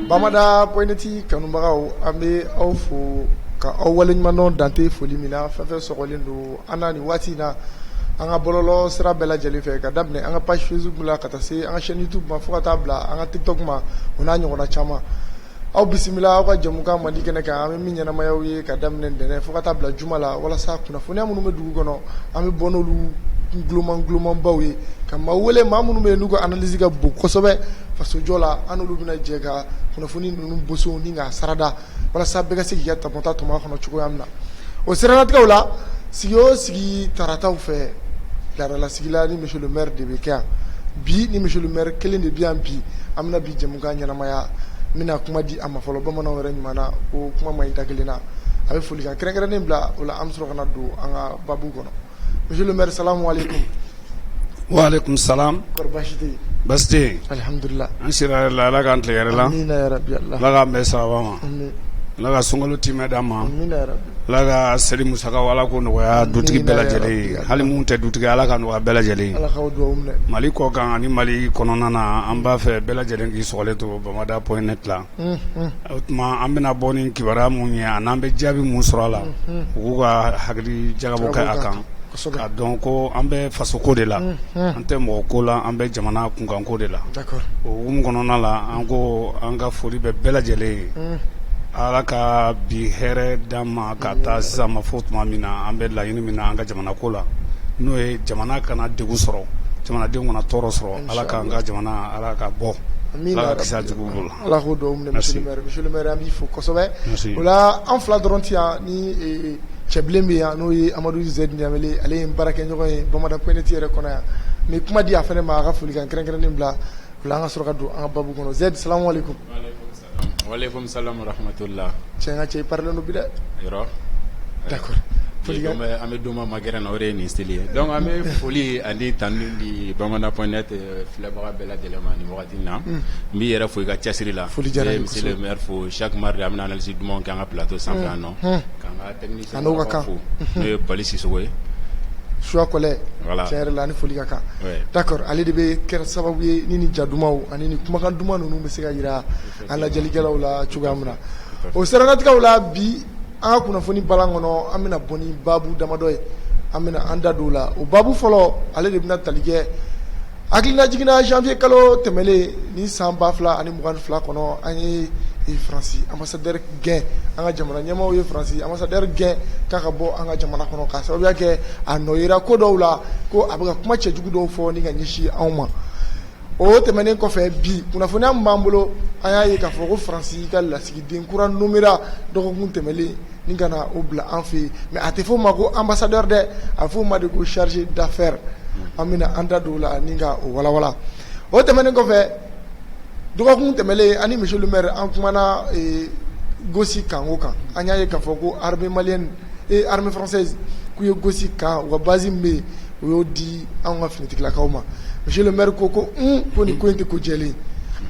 Bamada pointi kanubagaw an bɛ aw fo ka aw waleɲumandɔn dante foli min na fɛn fɛn sɔgɔlen don an na nin waati na an ka bɔlɔlɔ sira bɛɛ lajɛlen fɛ ka daminɛ an ka page Facebook la ka taa se an ka chaîne YouTube ma fo ka taa bila an ka TikTok ma o n'a ɲɔgɔnna caman aw bisimila aw ka jɛmukan mandi kɛnɛ kan an bɛ min ɲɛnamayaw ye ka daminɛ ntɛnɛn fo ka taa bila juma la walasa kunnafoniya minnu bɛ dugu kɔnɔ an bɛ bɔ n'olu gulonmanbaw ye ka maa wele maa minnu bɛ yen n'u ka analyse ka bon kosɛbɛ fasojɔ la an n'olu bɛna jɛ ka kunnafoni ninnu boson ni k'a sarada walasa bɛɛ ka se k'i ka tɔmɔta tɔmɔ kɔnɔ cogoya min na o siranatigɛw la sigi o sigi tarataw fɛ laadalasigila ni monsieur le maire de bɛ kɛ yan bi ni monsieur le maire kelen de bɛ yan bi an bɛna bi jɛmukan ɲɛnamaya n bɛna kuma di a ma fɔlɔ bamananw yɛrɛ ɲuman na o kuma ma ɲi da kelen na a bɛ folikan kɛrɛnkɛrɛnnen bila o la an bɛ sɔrɔ ka na don an ka babu kɔnɔ monsieur le maire salamu alaikum. Wa alaikum salam. Kɔri baasi tɛ yen. Baasi tɛ yen. Alhamdulillah. An sera la Ala k'an tile yɛrɛ la. Amina ya rabbi Allah. Ala k'an bɛɛ sababa ma. Amin. Ala ka sunkalo timɛ d'an ma. Amina ya rabbi. Ala ka seli musakaw Ala k'o nɔgɔya dutigi bɛɛ lajɛlen ye. Hali mun tɛ dutigi Ala ka nɔgɔya bɛɛ lajɛlen ye. Ala k'aw dugawu minɛ. Mali kɔkan ani Mali kɔnɔna na an b'a fɛ bɛɛ lajɛlen k'i sɔgɔlen to bamada.net la. O tuma an bɛna bɔ ni kibaruya mun ye a n'an bɛ jaabi mun sɔrɔ a la u k'u ka hakili jagabɔ kɛ a kan. K'a dɔn ko an bɛ fasoko de la an tɛ mɔgɔ ko la an bɛ jamana kunkanko de la o hukumu kɔnɔna la an ko an ka foli bɛ bɛɛ lajɛlen ye Ala ka bi hɛrɛ d'an ma ka taa sisan ma fo tuma min na an bɛ laɲini min na an ka jamana ko la n'o ye jamana kana degun sɔrɔ jamanadenw kana tɔɔrɔ sɔrɔ Ala k'an ka jamana Ala ka bɔ Ala ka kisi a juguw bolo Ala k'o dugawu minɛ monsieur le maire an b'i fo kosɛbɛ o la an fila dɔrɔn tɛ yan ni cɛbilen bɛ yan n'o ye Amadu Z Ɲamele ale ye baarakɛɲɔgɔn ye bamada.net yɛrɛ kɔnɔ yan mais kuma di a fana ma a ka folikan kɛrɛnkɛrɛnnen bila o la an ka sɔrɔ ka don an ka babu kɔnɔ Z salamu alaikum. Wa alaikum salam wa rahmatullah. Cɛ n ka cɛ i parelen don bi dɛ. Yɔrɔ. D'accord. An bɛ don ma magɛrɛ na o de ye nin seli ye donc an bɛ foli ani tanu di bamada.net filɛbaga bɛɛ lajɛlen ma nin wagati in na n b'i yɛrɛ fo i ka cɛsiri la monsieur le maire fo chaque mardi an bɛna analyse dumanw kɛ an ka plateau sanfɛ yan nɔ k'an ka technicien fo n'o ye Bali Sisoko ye Suwa Kɔlɛ tiɲɛ yɛrɛ la ani foli ka kan d'accord ale de bɛ kɛra sababu ye ni ja dumanw ani ni kumakan duman ninnu bɛ se ka jira an lajɛlikɛlaw la cogoya min na o siranatigɛw la bi an ka kunnafoni balan kɔnɔ an bɛna bɔ ni babu damadɔ ye an bɛna an da don o la o babu fɔlɔ ale de bɛna tali kɛ hakilina jiginna janvier kalo tɛmɛlen ni san 2022 kɔnɔ an ye Faransi ambassadeur gɛn an ka jamana ɲɛmaaw ye Faransi ambassadeur gɛn k'a ka bɔ an ka jamana kɔnɔ k'a sababuya kɛ a nɔ yera ko dɔw la ko a bɛ ka kuma cɛjugu dɔw fɔ ni ka ɲɛsin anw ma o tɛmɛnen kɔfɛ bi kunnafoniya min b'an bolo an y'a ye k'a fɔ ko Faransi ka lasigiden kura nomera dɔgɔkun tɛmɛlen ni ka na o bila an fɛ yen mais a tɛ fɔ o ma ko ambassadeur dɛ a fɔ o ma de ko chargé d'affaires an bɛna an da don o la ni ka o walawala o tɛmɛnen kɔfɛ dɔgɔkun tɛmɛlen ani monsieur le maire an kumana Gossi kanko kan an y'a ye k'a fɔ ko armée malienne armée française k'u ye Gossi kan u ka base min bɛ yen o y'o di anw ka finitigilakaw ma monsieur le maire ko ko nin ko in tɛ ko jɛlen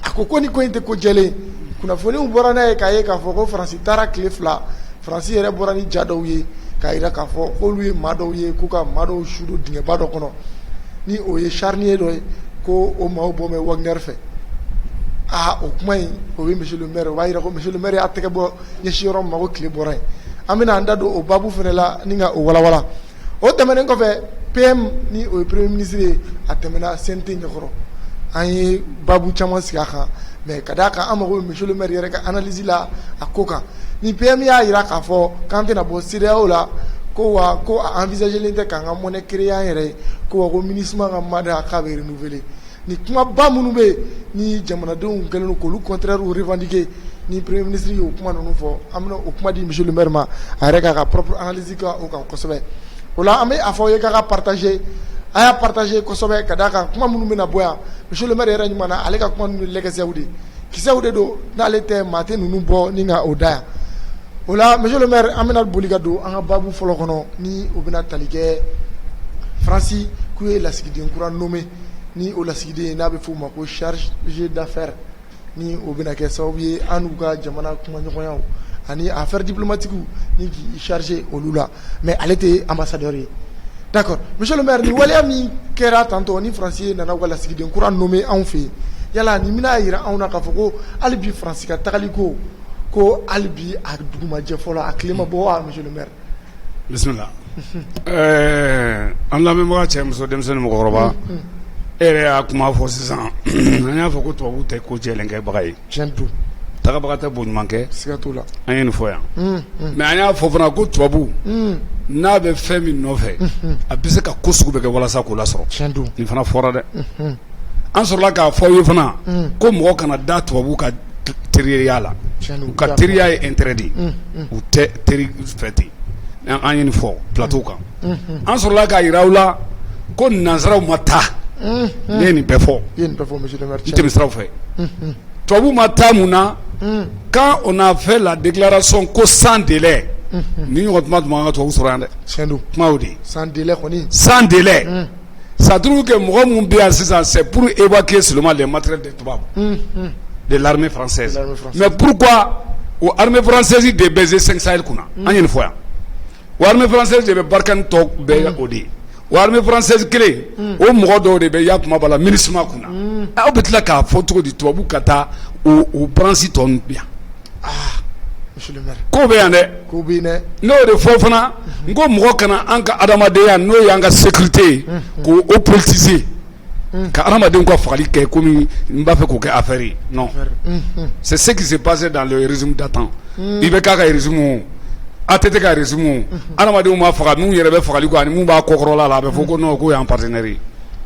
a ko nin ko in tɛ ko jɛlen kunnafoniw bɔra n'a ye k'a ye k'a fɔ ko Faransi taara tile 2 Faransi yɛrɛ bɔra ni ja dɔw ye k'a jira k'a fɔ k'olu ye maa dɔw ye k'u ka maa dɔw su don dingɛba dɔ kɔnɔ ni o ye charnier dɔ ye ko o maaw bɔ mɛ Wagner fɛ o kuma in o ye monsieur le maire o b'a jira ko monsieur le maire y'a tɛgɛ bɔ ɲɛsin yɔrɔ min ma ko tile bɔra yen an bɛna an da don o babu fana la ni ka o walawala o tɛmɛnen kɔfɛ PM ni o ye premier ministre ye a tɛmɛna CNT ɲɛkɔrɔ an ye babu caman sigi a kan mais ka d'a kan an mago bɛ monsieur le maire yɛrɛ ka analyse la a ko kan ni PM y'a jira k'a fɔ k'an tɛna bɔ CEDEAO la ko envisager l'intérêt k'an ka monnaie créer an yɛrɛ ye ko ministre ka mandat k'a bɛ renouveler ni kuma ba minnu bɛ yen ni jamanadenw kɛlen don k'olu contraire revendiquer ni premier ministre y'o kuma ninnu fɔ an bɛna o kuma di monsieur le maire ma a yɛrɛ k'a ka propre analyse kɛ o kan kosɛbɛ o la an bɛ a fɔ aw ye k'a ka partager a y'a partager kosɛbɛ ka d'a kan kuma minnu bɛna bɔ yan monsieur le maire yɛrɛ ɲuman na ale ka kuma ninnu lɛgɛsɛw de kisɛw de don n'ale tɛ maa tɛ ninnu bɔ ni ka o da yan o la monsieur le maire an bɛna boli ka don an ka baabu fɔlɔ kɔnɔ ni o bɛna tali kɛ Faransi k'u ye lasigiden kura nommé ni o lasigiden n'a bɛ f'o ma ko chargé d'affaires ni o bɛna kɛ sababu ye an n'u ka jamana kumaɲɔgɔnyaw ani affaires diplomatiques ni k'i chargé olu la mais ale tɛ ambassadeur ye d'accord monsieur le maire ni waleya min kɛra tantôt ni Faransi nana u ka lasigiden kura nommé anw fɛ yen yala nin bɛna jira anw na k'a fɔ ko hali bi Faransi ka tagali ko hali bi a dugumajɛ fɔlɔ a tile ma bɔ wa monsieur le maire. Bisimila. An lamɛnbaga cɛ muso denmisɛnnin mɔgɔkɔrɔba e yɛrɛ y'a kuma fɔ sisan an y'a fɔ ko tubabuw tɛ ko jɛlen kɛbaga ye. Tiɲɛ don. Tagabaga tɛ bon ɲuman kɛ. Siga t'o la. An ye nin fɔ yan. Mais an y'a fɔ fana ko tubabu n'a bɛ fɛn min nɔfɛ a bɛ se ka ko sugu bɛɛ kɛ walasa k'o lasɔrɔ. Tiɲɛ don. Nin fana fɔra dɛ. An sɔrɔla k'a fɔ aw ye fana ko mɔgɔ kana da tubabu ka teriya la. U ka teriya ye intérêt de ye. U tɛ teri fɛ ten. An ye nin fɔ plateau kan. An sɔrɔla k'a yira aw la ko nanzaraw ma taa. Ne ye nin bɛɛ fɔ. I ye nin bɛɛ fɔ monsieur le maire. N tɛmɛ siraw fɛ. Tubabu ma taa mun na quand on a fait la déclaration ko sans délai ni ɲɔgɔn tuma tuma an ka tubabu sɔrɔ yan dɛ. Tiɲɛ don. Kuma y'o de ye. Sans délai kɔni. Sans délai. Ça trouve que mɔgɔ mun bɛ yan sisan c'est pour évacuer seulement les matériels de tubabu. De l'armée française. Mais pourquoi o armée française de baiser 5 Sahel kunna an ye nin fɔ yan o armée française de bɛ Barkhane tɔ bɛɛ o de ye o armée française kelen o mɔgɔ dɔw de bɛ y'a kuma bala MINUSMA kunna aw bɛ tila k'a fɔ cogo di tubabu ka taa o branche tɔ ninnu yan monsieur le maire ko bɛ yan dɛ ko bɛ yen dɛ n'o de fɔ fana n ko mɔgɔ kana an ka adamadenya n'o y'an ka sécurité ye k'o politiser ka adamadenw ka fagali kɛ komi n b'a fɛ k'o kɛ affaire ye non c'est ce qui s'est passé dans le régime d'antan i bɛ k'a ka régime ATT ka régime adamadenw ma faga minnu yɛrɛ bɛ fagali kɔ ani minnu b'a kɔkɔrɔla la a bɛ fɔ ko non k'o y'an partenaire ye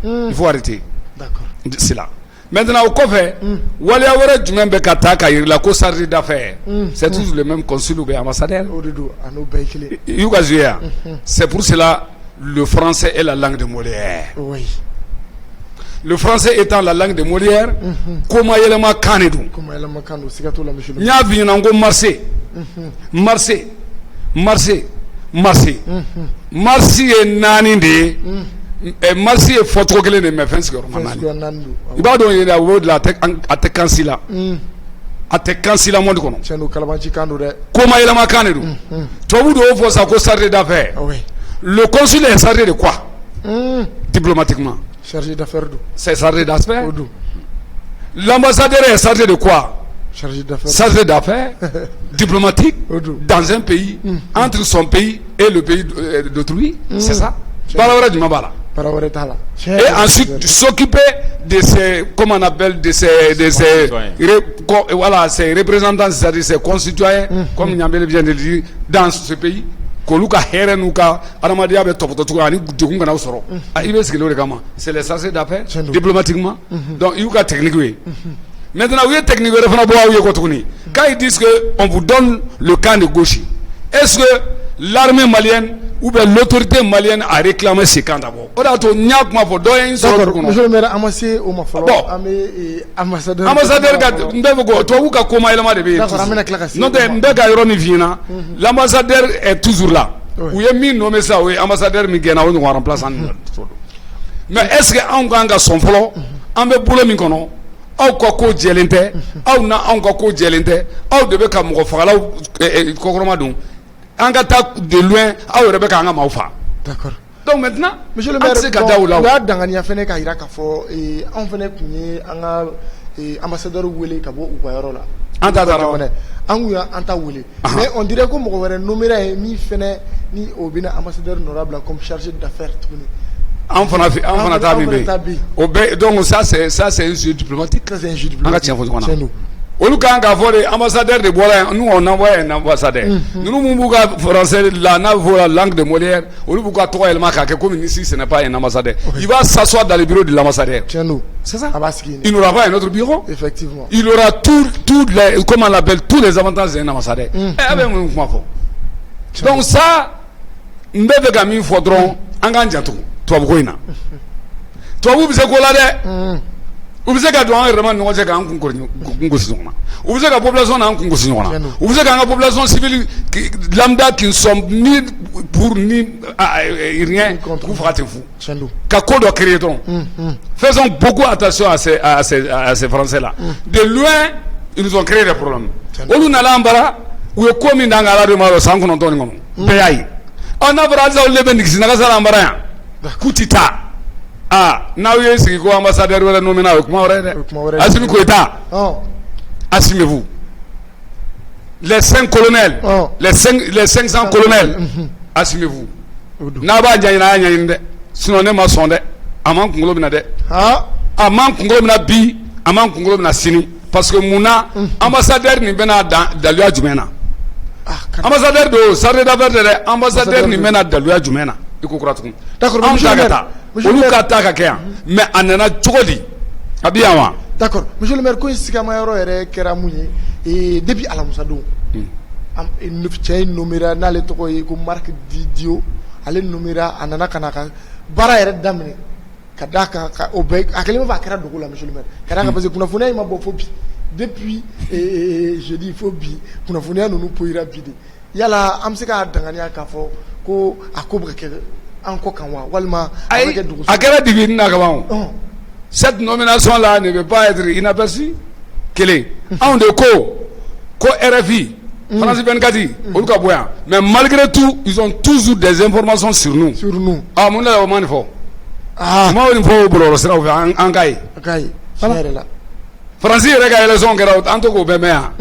il faut arrêter d'accord c'est là maintenant o kɔfɛ waleya wɛrɛ jumɛn bɛ ka taa ka yir'i la ko chargé d'affaires c'est toujours le même consul ou bien ambassadeur o de don a n'o bɛɛ ye kelen i y'u ka jouer yan c'est pour cela le français est la langue de Molière. Oui. Le français étant la langue de Molière, comment yɛlɛma kan de don. Comment yɛlɛma kan don siga t'o la monsieur le n y'a f'i ɲɛna n ko Marseille ye 4 de ye Marseille ye fɔcogo kelen de mais fɛn sigiyɔrɔma 4 i b'a dɔn yɛrɛ o b'o de la a tɛ kan si la a tɛ kan si la monde kɔnɔ tiɲɛ don kalabanci kan don dɛ comment yɛlɛma kan de don tubabu de y'o fɔ sa ko chargé d'affaires le consul est chargé de quoi diplomatiquement. Chargé d'affaires d'où? C'est chargé d'affaires. L'ambassadeur est chargé de quoi? Chargé d'affaires. Chargé d'affaires diplomatique dans un pays, entre son pays et le pays d'autrui. C'est ça. Et ensuite s'occuper de ces, comment on appelle, de ces représentants, c'est-à-dire ces concitoyens, comme Niambele vient de le dire, dans ce pays. K'olu ka hɛrɛ n'u ka adamadenya bɛ tɔpɔtɔ cogo ani degun kana sɔrɔ i bɛ sigi o de kama c'est les chargés d'affaires diplomatiquement donc i y'u ka technique ye maintenant u ye technique wɛrɛ fana bɔ aw ye kɔ tuguni quand ils disent que on vous donne le camp de gauche est-ce que l'armée malienne ou bien l'autorité malienne a réclamé ce camp d'abord o de y'a to n y'a kuma fɔ dɔ ye n sɔrɔ du kɔnɔ monsieur le maire an ma se o ma fɔlɔ an bɛ ambassadeur ka n bɛ fɛ ko tubabu ka koma yɛlɛma de bɛ yen d'accord an bɛna tila ka se n'o tɛ n bɛ ka yɔrɔ min f'i ɲɛna l'ambassadeur est toujours là u ye min nommé sa o ye ambassadeur min gɛnna o ɲɔgɔn remplaçant mais est-ce que anw kan ka sɔn fɔlɔ an bɛ bolo min kɔnɔ aw ka ko jɛlen tɛ aw na anw ka ko jɛlen tɛ aw de bɛ ka mɔgɔ fagalaw kɔkɔrɔma don an ka taa de loin aw yɛrɛ bɛ k'an ka maaw faga. D'accord. Donc maintenant monsieur le maire u y'a danganiya fɛnɛ k'a jira k'a fɔ anw fɛnɛ tun ye an ka ambassadeur wele ka bɔ u ka yɔrɔ la. An ta taara wa? An kun y'an ta wele mais on dirait ko mɔgɔ wɛrɛ nommé ye min fɛnɛ ni o bɛna ambassadeur nɔra bila comme chargé d'affaires tuguni. An fana ta min bɛ yen o bɛɛ donc ça c'est un jeu diplomatique. Ça c'est un jeu diplomatique. An ka tiɲɛ fɔ ɲɔgɔn na. olu kan ka fɔ de ambassadeur de bɔra yan, nous on envoie un ambassadeur. Ninnu mun b'u ka français la n'a fɔ la langue de Molière, olu b'u ka tɔgɔ yɛlɛma k'a kɛ comme ici ce n'est pas un ambassadeur. Il va s'asseoir dans le bureau de l'ambassadeur. C'est ça. Il n'aura pas un autre bureau. Effectivement. Il aura les, comment on l'appelle, tous les avantages d'un ambassadeur. Donc ça, n bɛ fɛ ka min fɔ dɔrɔn an k'an janto tubabuko in na. Tubabu bɛ se ko la dɛ. U bɛ se ka don an yɛrɛ ma ni ɲɔgɔn cɛ k'an kun gosi ɲɔgɔn na. U bɛ se ka population n'an kun gosi ɲɔgɔn na. U bɛ se k'an ka population civile lambda qui ne sont ni pour ni rien k'u faga ten fu. Ka ko dɔ créer dɔrɔn. Faisons beaucoup attention à ces Français là. De loin, ils nous ont créé des problèmes. Olu nana an bara u ye ko min d'an ka ala de ma san 9 nin kɔnɔ. Bɛɛ y'a ye. N'a fɔra halisa olu de bɛ nigisi nagasara an bara yan k'u ti taa. N'aw ye sigi ko ambassadeur wɛrɛ nomina o ye kuma wɛrɛ dɛ. Assimi Goïta, assumez-vous. Les 5 colonels, les 500 colonels, assumez-vous. N'a b'a ɲɛɲini a y'a ɲɛɲini dɛ, sinon ne ma sɔn dɛ. A man kunkolo minɛ dɛ. A man kunkolo minɛ bi, a man kunkolo minɛ sini. Parce que mun na ambassadeur nin bɛna daluya jumɛn na? Ambassadeur do chargé d'affaires de dɛ, ambassadeur nin bɛna daluya jumɛn na? I ko kura tugun. D'accord, monsieur le maire. Olu ka taa ka kɛ yan, mais a nana cogo di? A bi yan wa? D'accord, monsieur le maire, ko sigama yɔrɔ yɛrɛ kɛra mun ye depuis Alamusa don. Cɛ nomera n'ale tɔgɔ ye ko Marc Didio, ale nomera a nana ka na ka baara yɛrɛ daminɛ ka d'a kan o bɛɛ a kɛlen bɛ a kɛra dogo la monsieur le maire. Ka d'a kan parce que kunnafoniya in ma bɔ fo bi. Depuis jeudi fo bi kunnafoniya ninnu poyira bi de. Yala an bɛ se k'a danganiya k'a fɔ ko a ko bɛ kɛ an kɔ kan wa walima a bɛ kɛ dugu. A kɛra dibi na ka ban o. Cette nomination là ne peut pas être inaperçue. Kelen anw de ko RFI France 24 olu ka bɔ yan mais malgré tout ils ont toujours des informations sur nous. Sur nous. Mun de la o ma nin fɔ. Ma o nin fɔ o bɔlɔlɔ siraw fɛ an ka ye. A ka ye tiɲɛ yɛrɛ la. France yɛrɛ ka élection kɛra an to k'o bɛɛ mɛn yan.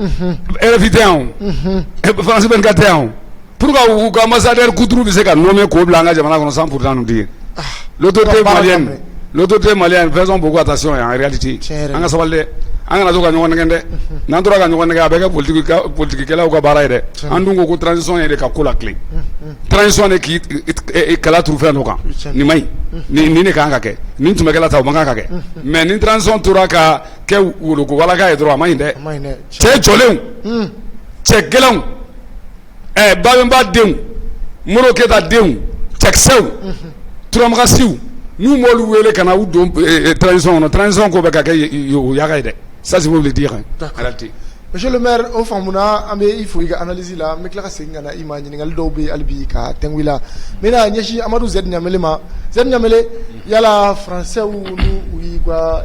RFI tɛ yan o. France 24 tɛ yan o. Pour que u ka ambassadeur kuturu bɛ se ka nommer k'o bila an ka jamana kɔnɔ sans pourtant nous dire. L'autorité malienne, faisons beaucoup attention en réalité. An ka sabali dɛ. An kana to ka ɲɔgɔn nɛgɛn dɛ. N'an tora ka ɲɔgɔn nɛgɛn a bɛ kɛ politikikɛlaw ka baara ye dɛ. An dun ko transition ye de ka ko la tilen. Transition de k'i kala turu fɛn dɔ kan. Nin ma ɲi. Nin de kan ka kɛ. Nin tun bɛ kɛla ta o man kan ka kɛ. Mais ni transition tora ka kɛ woloko walaka ye dɔrɔn a ma ɲi dɛ. Cɛ jɔlenw, cɛ gɛlɛnw, Babemba denw, Moro Keyita denw, cɛkisɛw, turamagasiw. Nous m'olu wele kana u don transition ko bɛ ka kɛ yaga ye dɛ. Ça c'est pour le dire en réalité. Monsieur le maire, o faamuna an bɛ i fo i ka analyse la n bɛ tila ka segin ka na i ma ɲininkali dɔw bɛ hali bi ka tɛngu i la n bɛna ɲɛsin Amadu Zɛdi Ɲamele ma. Zɛdi Ɲamele yala français n'u y'i ka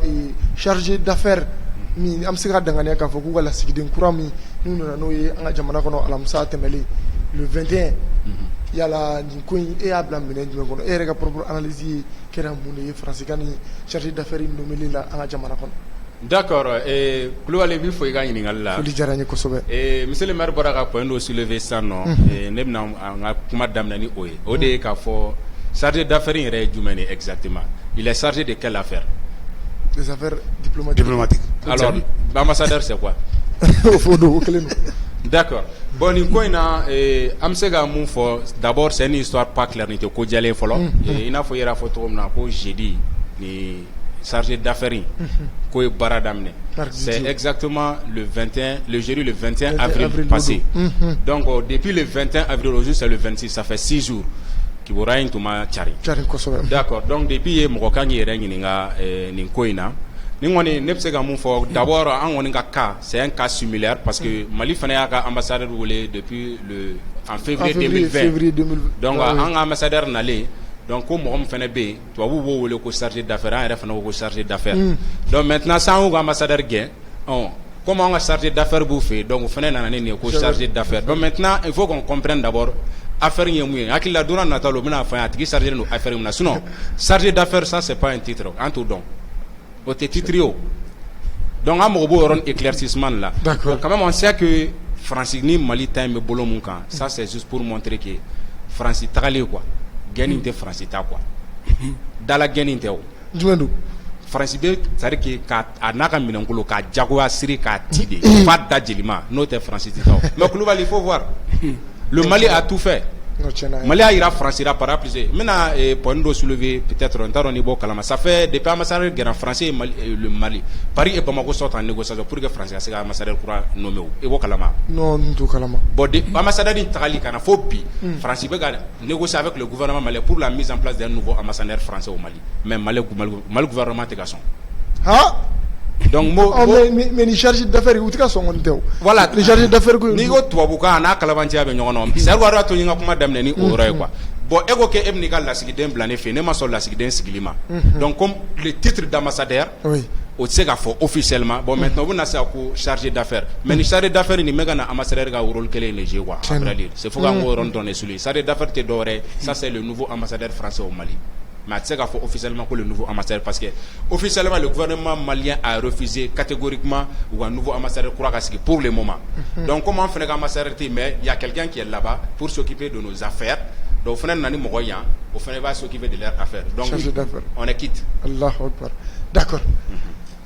chargé d'affaires min an bɛ se ka danganiya k'a fɔ k'u ka lasigiden kura min n'u nana n'o ye an ka jamana kɔnɔ alamisa tɛmɛlen le 21 yala nin ko in e y'a bila minɛ jumɛn kɔnɔ e yɛrɛ ka propre analyse ye kɛra mun de ye France ka nin chargé d'affaires nommé la an ka jamana kɔnɔ. D'accord, Kulubali b'i fo i ka ɲininkali la. Foli diyara n ye kosɛbɛ. Monsieur le maire bɔra ka point dɔ soulever sisan nɔ ne bɛna an ka kuma daminɛ ni o ye o de ye k'a fɔ chargé d'affaires yɛrɛ ye jumɛn ye exactement, il est chargé de quelle affaire? Des affaires diplomatiques. Alors l'ambassadeur c'est quoi? D'accord. Bon, nin ko in na an bɛ se ka mun fɔ d'abord c'est une histoire pas claire nin tɛ ko jɛlen fɔlɔ i n'a fɔ i yɛrɛ fɔ cogo min na ko jeudi ni chargé d'affaires in ko ye baara daminɛ c'est exactement le jeudi le 21 avril passé. Donc depuis le 21 avril aujourd'hui c'est le 26, ça fait 6 jours kibaruya in tun ma cari. D'accord, donc depuis ye mɔgɔ kan k'i yɛrɛ ɲininka nin ko in na ni kɔni ne bɛ se ka mun fɔ d'abord an kɔni ka cas c'est un cas similaire parce que Mali fana y'a ka ambassadeur wele depuis en février 2020 donc an ka ambassadeur nalen donc ko mɔgɔ min fana bɛ yen tubabuw b'o wele ko chargé d'affaires an yɛrɛ fana ko chargé d'affaires donc maintenant san y'u ka ambassadeur gɛn comme an ka chargé d'affaires b'u fɛ yen donc o fana nana ni nin ye ko chargé d'affaires donc maintenant il faut qu'on comprenne d'abord affaire ye mun ye hakili la don n'a nataw la u bɛna fɔ a tigi chargé don affaire min na sinon chargé d'affaires ça c'est pas un titre an t'o dɔn. O tɛ titre o donc an mago b'o yɔrɔ éclaircissement la donc quand même on sait que France ni Mali ta in bɛ bolo mun kan ça c'est juste pour montrer que France tagalen quoi gɛnni tɛ France ta quoi dala gɛnni tɛ o. Jumɛn don. France be c'est que a n'a ka minɛnkolo k'a jagoya siri k'a ti de fa da jelima n'o tɛ France ti taw mais Koulibaly il faut voir le Mali a tout fait. Mali a ira France ra par plus maintenant point de soulever peut-être on t'a niveau kalama ça fait depuis ambassadeur grand français le Mali Paris et Bamako sont en négociation pour que France se ambassadeur pour nommer et wo kalama non tout kalama bon ambassadeur in tagali kana fo bi France be ga négocier avec le gouvernement malien pour la mise en place d'un nouveau ambassadeur français au Mali mais Mali gouvernement te gason donc mais ni chargé d'affaires ou tika songon tew voilà les chargés d'affaires ko ni go tubabu ka na kalabantia be ñogono serwaro to ñinga kuma damne ni o roy quoi bon ego ke ebni gal la sigiden blané fe ne ma sol la sigiden sigilima donc comme le titre d'ambassadeur oui o tsega fo officiellement bon maintenant vous na sa ko chargé d'affaires mais ni chargé d'affaires ni mega na ambassadeur ga rôle kele ne quoi à vrai dire c'est faut qu'on retourne sur lui chargé d'affaires te doré ça c'est le nouveau ambassadeur français au Mali. Mais c'est qu'il faut officiellement que le nouveau ambassadeur, parce que officiellement le gouvernement malien a refusé catégoriquement ou un nouveau ambassadeur pour le moment. Donc comment on fait un ambassadeur, mais il y a quelqu'un qui est là-bas pour s'occuper de nos affaires. Donc on va s'occuper de leurs affaires. Donc on est quitte. Allah Akbar. D'accord.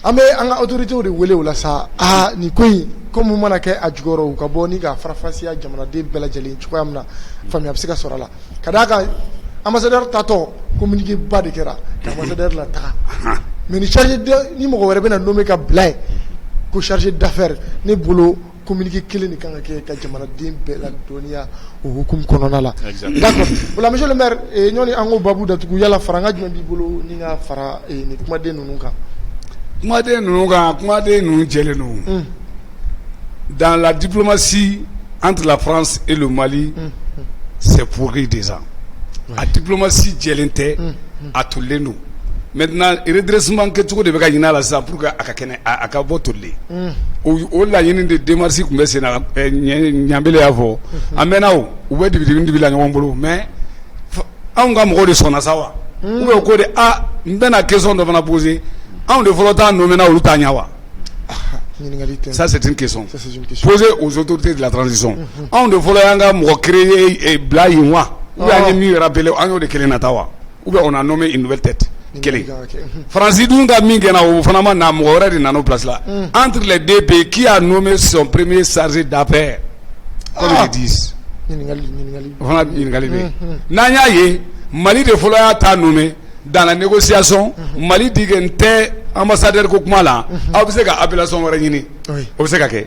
Ame anga autorité de wele wala sa ni koy comme mo manake ajgoro ka boni ga farfasiya jamana de bela jeli ci ko amna fami absika sorala kadaka ambassadeur tato communiqué ba de kera ambassadeur la ta mais ni chargé de ni mo wéré bena nommé ka blay ko chargé d'affaires ne bolo communiqué kele ni kanga ke ka jamana de bela donia o hukum konona la d'accord voilà monsieur le maire ñoni ango babu datuku yala faranga juma bi bolo ni nga fara ni kuma de nunu ka dans la diplomatie entre la France et le Mali c'est pourri déjà. La diplomatie djelente a tous les nous. Maintenant, le redressement que tu veux gagner là, ça pour que voter. Ou la yéne de démarcher comme c'est na nyambele avo. Amenao, ou est de villa nyambolo, mais on va me de son asawa. Ou au code m'bena question de vana poser. On de volontaire nommé na ulutanyawa. Ça c'est une question. Posée aux autorités de la transition. On de volontaire mo créer et blaïwa. Ou bien mieux rappeler on de kele natawa ou bien on a nommé une nouvelle tête kele Francis Dunga mingena ou fanama na mo de nano place là entre les deux pays qui a nommé son premier chargé d'affaires comme ils disent on a nanya ye Mali de Foloya ta nommé dans la négociation Mali digente ambassadeur ko kuma la obseka appellation wara nyini obseka ke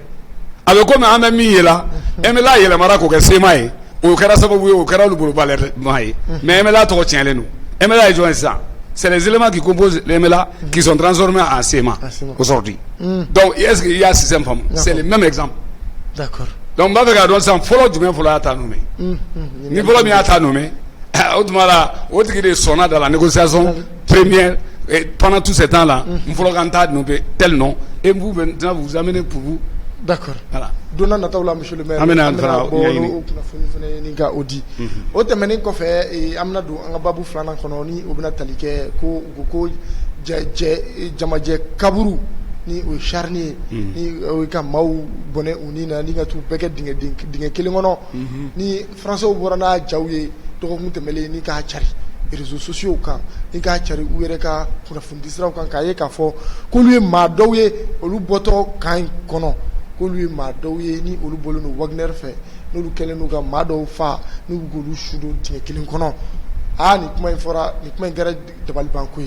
avec comme ame mi yela emela yela mara ko ke semaye au kera sababu au kera lubulu baler mai mais MLA to tient les nous MLA est ça c'est les éléments qui composent les MLA qui sont transformés en CMA aujourd'hui donc est-ce qu'il y a système femme c'est le même exemple d'accord donc ba ga don sam follow du même follow ata nommé ni follow mi ata nommé autrement autre qui est sonna dans la négociation première et pendant tout ce temps là on follow ganta nommé tel nom et vous maintenant vous amenez pour vous. D'accord. Voilà. Donna nataula monsieur le maire. Amena ni ga odi. O temene ko fe amna do anga babu flana kono ni obina talike ko jamaje kaburu ni o charni ni o ka maw boné uni na ni ga tu beke dinge kelingono ni français o borana jawye to ko mutemele ni ka chari réseaux sociaux kan ni ka chari uere ka kuna fundisra kan ka ye ka fo ko lui ma dowye olu boto kan kono ko lui ma dowye ni olu bolo no Wagner fe no kele no ga ma do fa ni golu shudo dinge kelin kono ni kuma infora ni kuma ngara de bal banku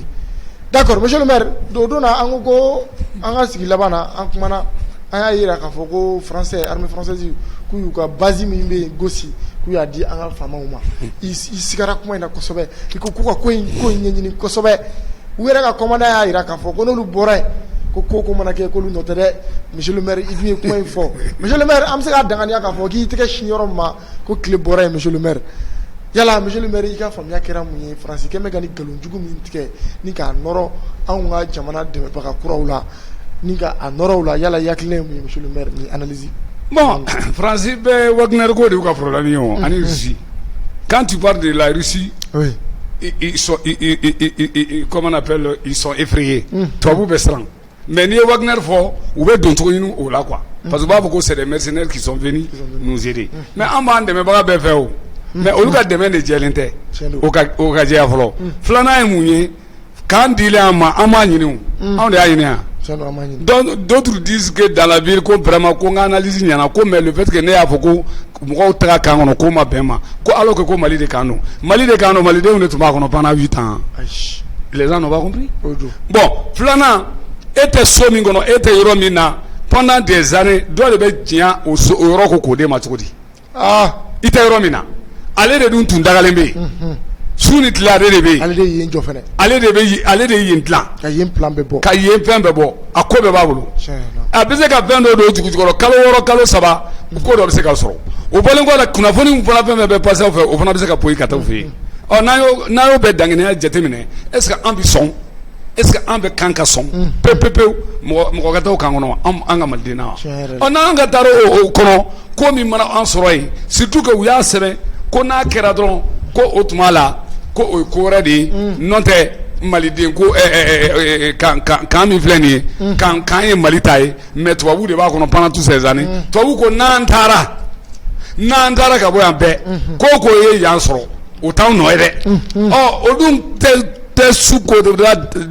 d'accord monsieur le maire do na ango anga sigi labana an kuma na aya yira ka fo ko français armée française ku yu ka basi mi be gosi ku ya di anga fama uma isigara kuma ina kosobe iko ku ko nyenyi kosobe wera ka komanda ya yira ka fo ko no lu bore ko mana ke ko lu notere monsieur le maire il kuma info monsieur le maire am se ga dangani ka fo ki tike shinyoro ma ko clé bore monsieur le maire yala monsieur le maire ika fam ya kera munye France ke megani galon jugu min tike ni ka noro an ga jamana de baka kurawla ni ka anorowla yala yakle mu monsieur le maire ni analyse. Bon, Francis Wagner ko de ka problème yo en Russie. Quand tu parles de la Russie, oui. Ils sont comment on appelle, ils sont effrayés. Toi vous bestrang. Mais ni Wagner fort ou be don to nous là quoi. Parce que beaucoup c'est des mercenaires qui sont venus nous aider. Mais en bande de me ba be faire. Mais au lieu de demander de gelente. Au ka dia flo. Flana e munye Quand il est en Amani, on est à Inéa. D'autres disent que dans la ville, qu'on vraiment qu'on analyse, il y en a comme le fait que n'est à beaucoup, qu'on traque en coma Bema, alors que comme Mali de Cano. Mali de Cano, Mali de on est pendant 8 ans. Les gens n'ont pas compris. Bon, Flana était Somingono, était Romina, pendant des années, doit le mettre tiens au Roko de Matodi. Ah, il était Romina. Allez de nous, Tundalembe. Sunit la rebe ale de yin jofene ale de yin plan ka yin plan bebo akobe babulu a bese ka vendo do jukujoro kalo woro kalo saba ko do se ka soro o bolen ko la kuna foni mu fana be passer o fe o fana bese ka poyi kata fe o nayo be dangene ya jetemine est-ce que ambition est-ce que ambe kanka son pepepe mo kata o kangono anga madina o na anga taro o kono ko mi mana an soro yi surtout que uya sebe ko na kera dron ko otumala ko o kora di nonte maliden ko kan mi fleni kan e malitaye mais to wabu de ba kono pendant tous ces années to wabu ko nantara ka boyan be ko ye yan soro o taw no ede o odun te suko de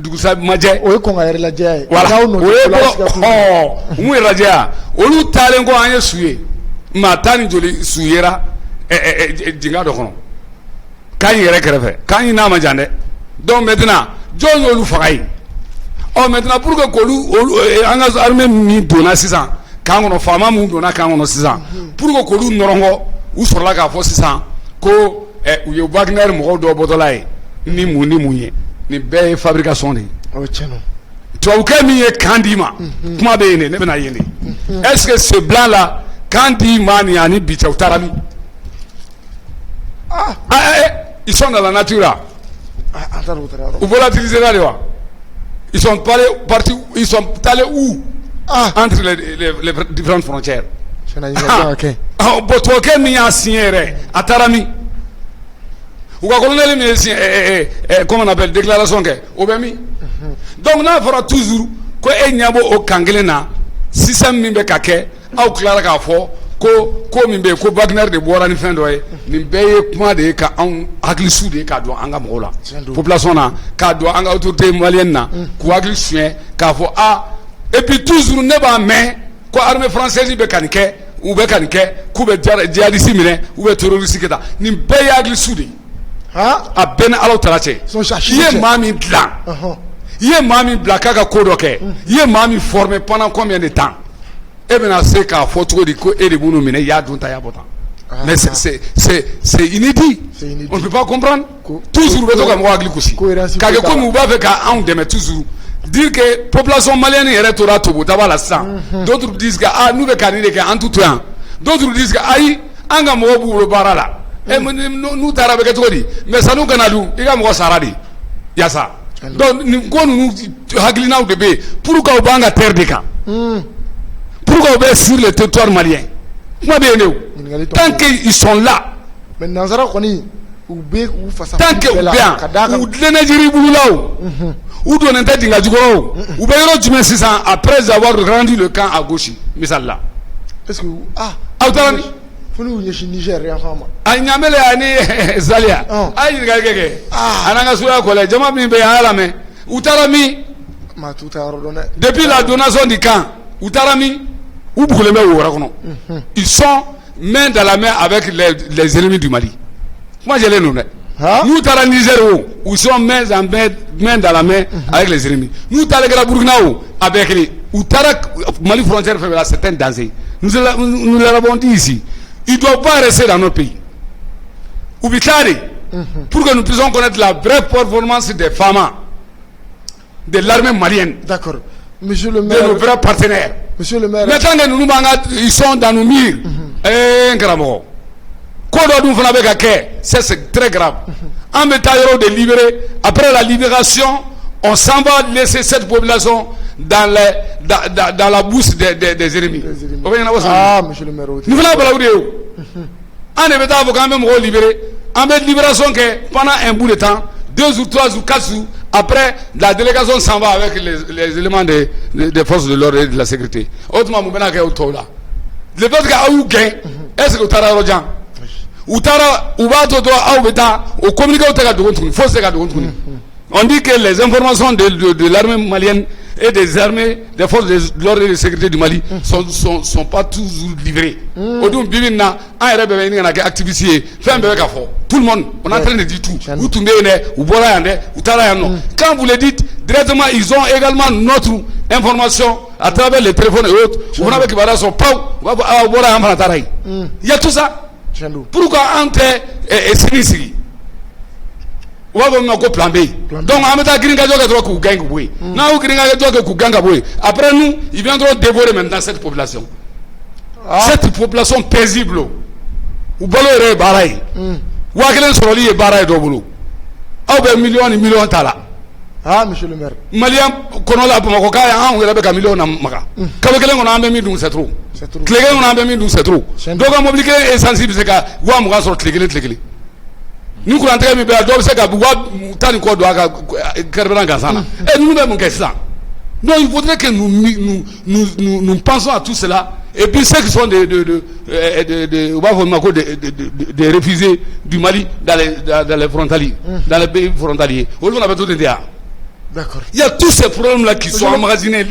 dugusa maje o ko ngare la je wala o mu raja o lu talen ko anye suye ma tani joli suyera dinga do kono kan yɛrɛ kɛrɛfɛ kan yi n'a ma jan dɛ donc maintenant jɔn y'olu faga ye maintenant pour que k'olu an ka armée min donna sisan kan kɔnɔ faama min donna kan kɔnɔ sisan pour que k'olu nɔrɔngɔ u sɔrɔla k'a fɔ sisan ko u ye Wagner mɔgɔw dɔ bɔtɔla ye ni mun ye nin bɛɛ ye fabrication de ye tubabukɛ min ye kan di ma kuma bɛ yen de ne bɛna yen de est-ce que ce blanc là kan di ma nin ani bi cɛ u taara min ils sont dans la nature là. Ou volatiliser là, ils sont partis, ils sont allés où? Entre les différentes frontières. Botoke mi a signé à Tarami. Ou quoi colonel mi comment on appelle déclaration que Obemi. Donc là il faudra toujours que enyabo o kangelena système mi be kake au clara ka fo ko min be ko Wagner de bora ni fin do e ni beye kuma de ka an hakli su de ka do anga mo la population na ka do anga autorité malienne na ko hakli sué ka fo et puis toujours ne ba mais ko armée française be kanike ou be kanike ku be jihadiste mine ou be terroriste keta ni beye hakli su de a ben alo talache ye mami blanc ye mami blanc ka ko do ke ye mami formé pendant combien de temps? Et maintenant c'est qu'à photo de quoi et de boulot mais il y a d'autres tailles mais c'est inédit. On ne peut pas comprendre. Toujours le comme moi agriculture. Car comme on va faire qu'à on demet toujours dire que population malienne est retournée au bout d'avoir la sang. D'autres disent que nous les candidats que en tout temps. D'autres disent que aïe anga mo bu le barala. Et nous t'arabe que tu dis mais ça nous canadou il y a mo saradi. Il y a ça. Donc nous haglina ou de be pour qu'on banga terre de cas. Pourquoi on va sur le territoire malien? Tant qu'ils sont là, tant que bien, ou de Nigeria ou de l'Inter ou bien 600 après avoir rendu le camp à gauche, mais ça là. Est-ce que Autarami? Funu yeshi Niger ya fama. Anyamele ani Zalia. Ayi ngagege. Ananga sura kole jama mi be hala me. Utarami depuis la donation du camp, Utarami ils sont main dans la main avec les ennemis du Mali. Moi je les nomme. Nous t'as Niger où sont main dans la main avec les ennemis. Nous t'as le Burkina avec les où t'as Mali frontière fait là certains danger. Nous l'avons dit ici. Ils ne doivent pas rester dans notre pays. Ubitari pour que nous puissions connaître la vraie performance des femmes de l'armée malienne. D'accord. Monsieur le maire. De nos vrais partenaires. Monsieur le maire. Maintenant que ils sont dans nos murs. C'est très grave. En métailleur de libérer, après la libération, on s'en va laisser cette population dans la bouche des ennemis. Ah, monsieur le maire. Nous voulons pas la vidéo. En état, vous quand même libérer. En libération que pendant un bout de temps, 2 ou 3 ou 4 jours, après, la délégation s'en va avec les éléments des forces de l'ordre et de la sécurité. Autrement, vous venez à Outola. Le fait que vous gagnez, est-ce que vous avez Rojan? Ou Tara, ou va au communiqué au Taga de Gontoun, force de Gontoun. On dit que les informations de l'armée malienne et des armées, des forces de l'ordre et de sécurité du Mali sont pas toujours livrées. Tout le monde, on est en train de dire tout. Quand vous le dites, directement, ils ont également notre information à travers les téléphones et autres. Il y a tout ça. Pourquoi entre Sinisiri? Plan B. Donc, après nous, ils viendront dévorer maintenant cette population. Cette population paisible. Ou balo barai. Wakelen soroli e barai do bulu. Aw be million tala. Ah, monsieur le maire. Malien kono la bamako ka ya on rebe ka million na maka. Ka be kelen kono ambe mi dun c'est trop. Klege kono ambe mi dun c'est trop. Donc on mobilise est sensible c'est ka wa mo ga soro klege. Nous courons très bien, donc c'est et nous même ça. Donc il faudrait que nous pensons à tout cela. Et puis ceux qui sont des réfugiés du Mali dans les frontaliers, dans les pays frontaliers. On avait tout dit. D'accord. Il y a tous ces problèmes-là qui sont emmagasinés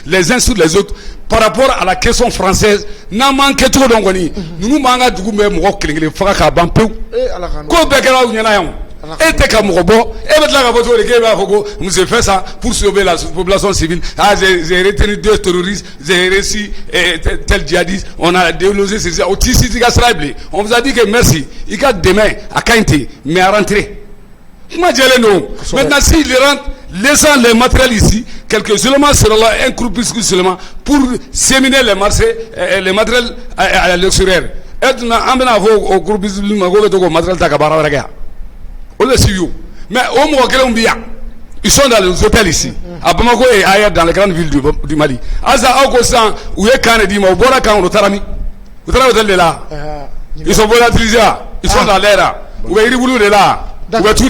les uns sur les autres par rapport à la question française. N'a manqué trop d'ongoni. Nous manquons du coup même au Klingli, Fraka Bampou. Ko Bekela ou Nyanayon. Et Tekamobo, et maintenant la voiture de Keba Fogo, nous avons fait ça pour sauver la population civile. Ah, j'ai retenu 2 terroristes, j'ai réussi tel djihadiste, on a délogé ces autistes. On vous a dit que merci. Il y a demain à Kainté, mais à rentrer. Maintenant, s'il rentre, laissant les matériels ici, quelques seulement seront là, un groupuscule seulement, pour séminer les matériels à l'extérieur. Et nous avons au groupuscule, nous avons matériel Takabara. On le suit. Mais au moins, ils sont dans les hôtels ici, à Bamako et ailleurs dans les grandes villes du Mali. Aza Okosan, où est Kanedi, au Borakan, au Tarami. Au Tarami de là. Ils sont volatilisés, ils sont dans l'air. Où est Riboulou de là? Monsieur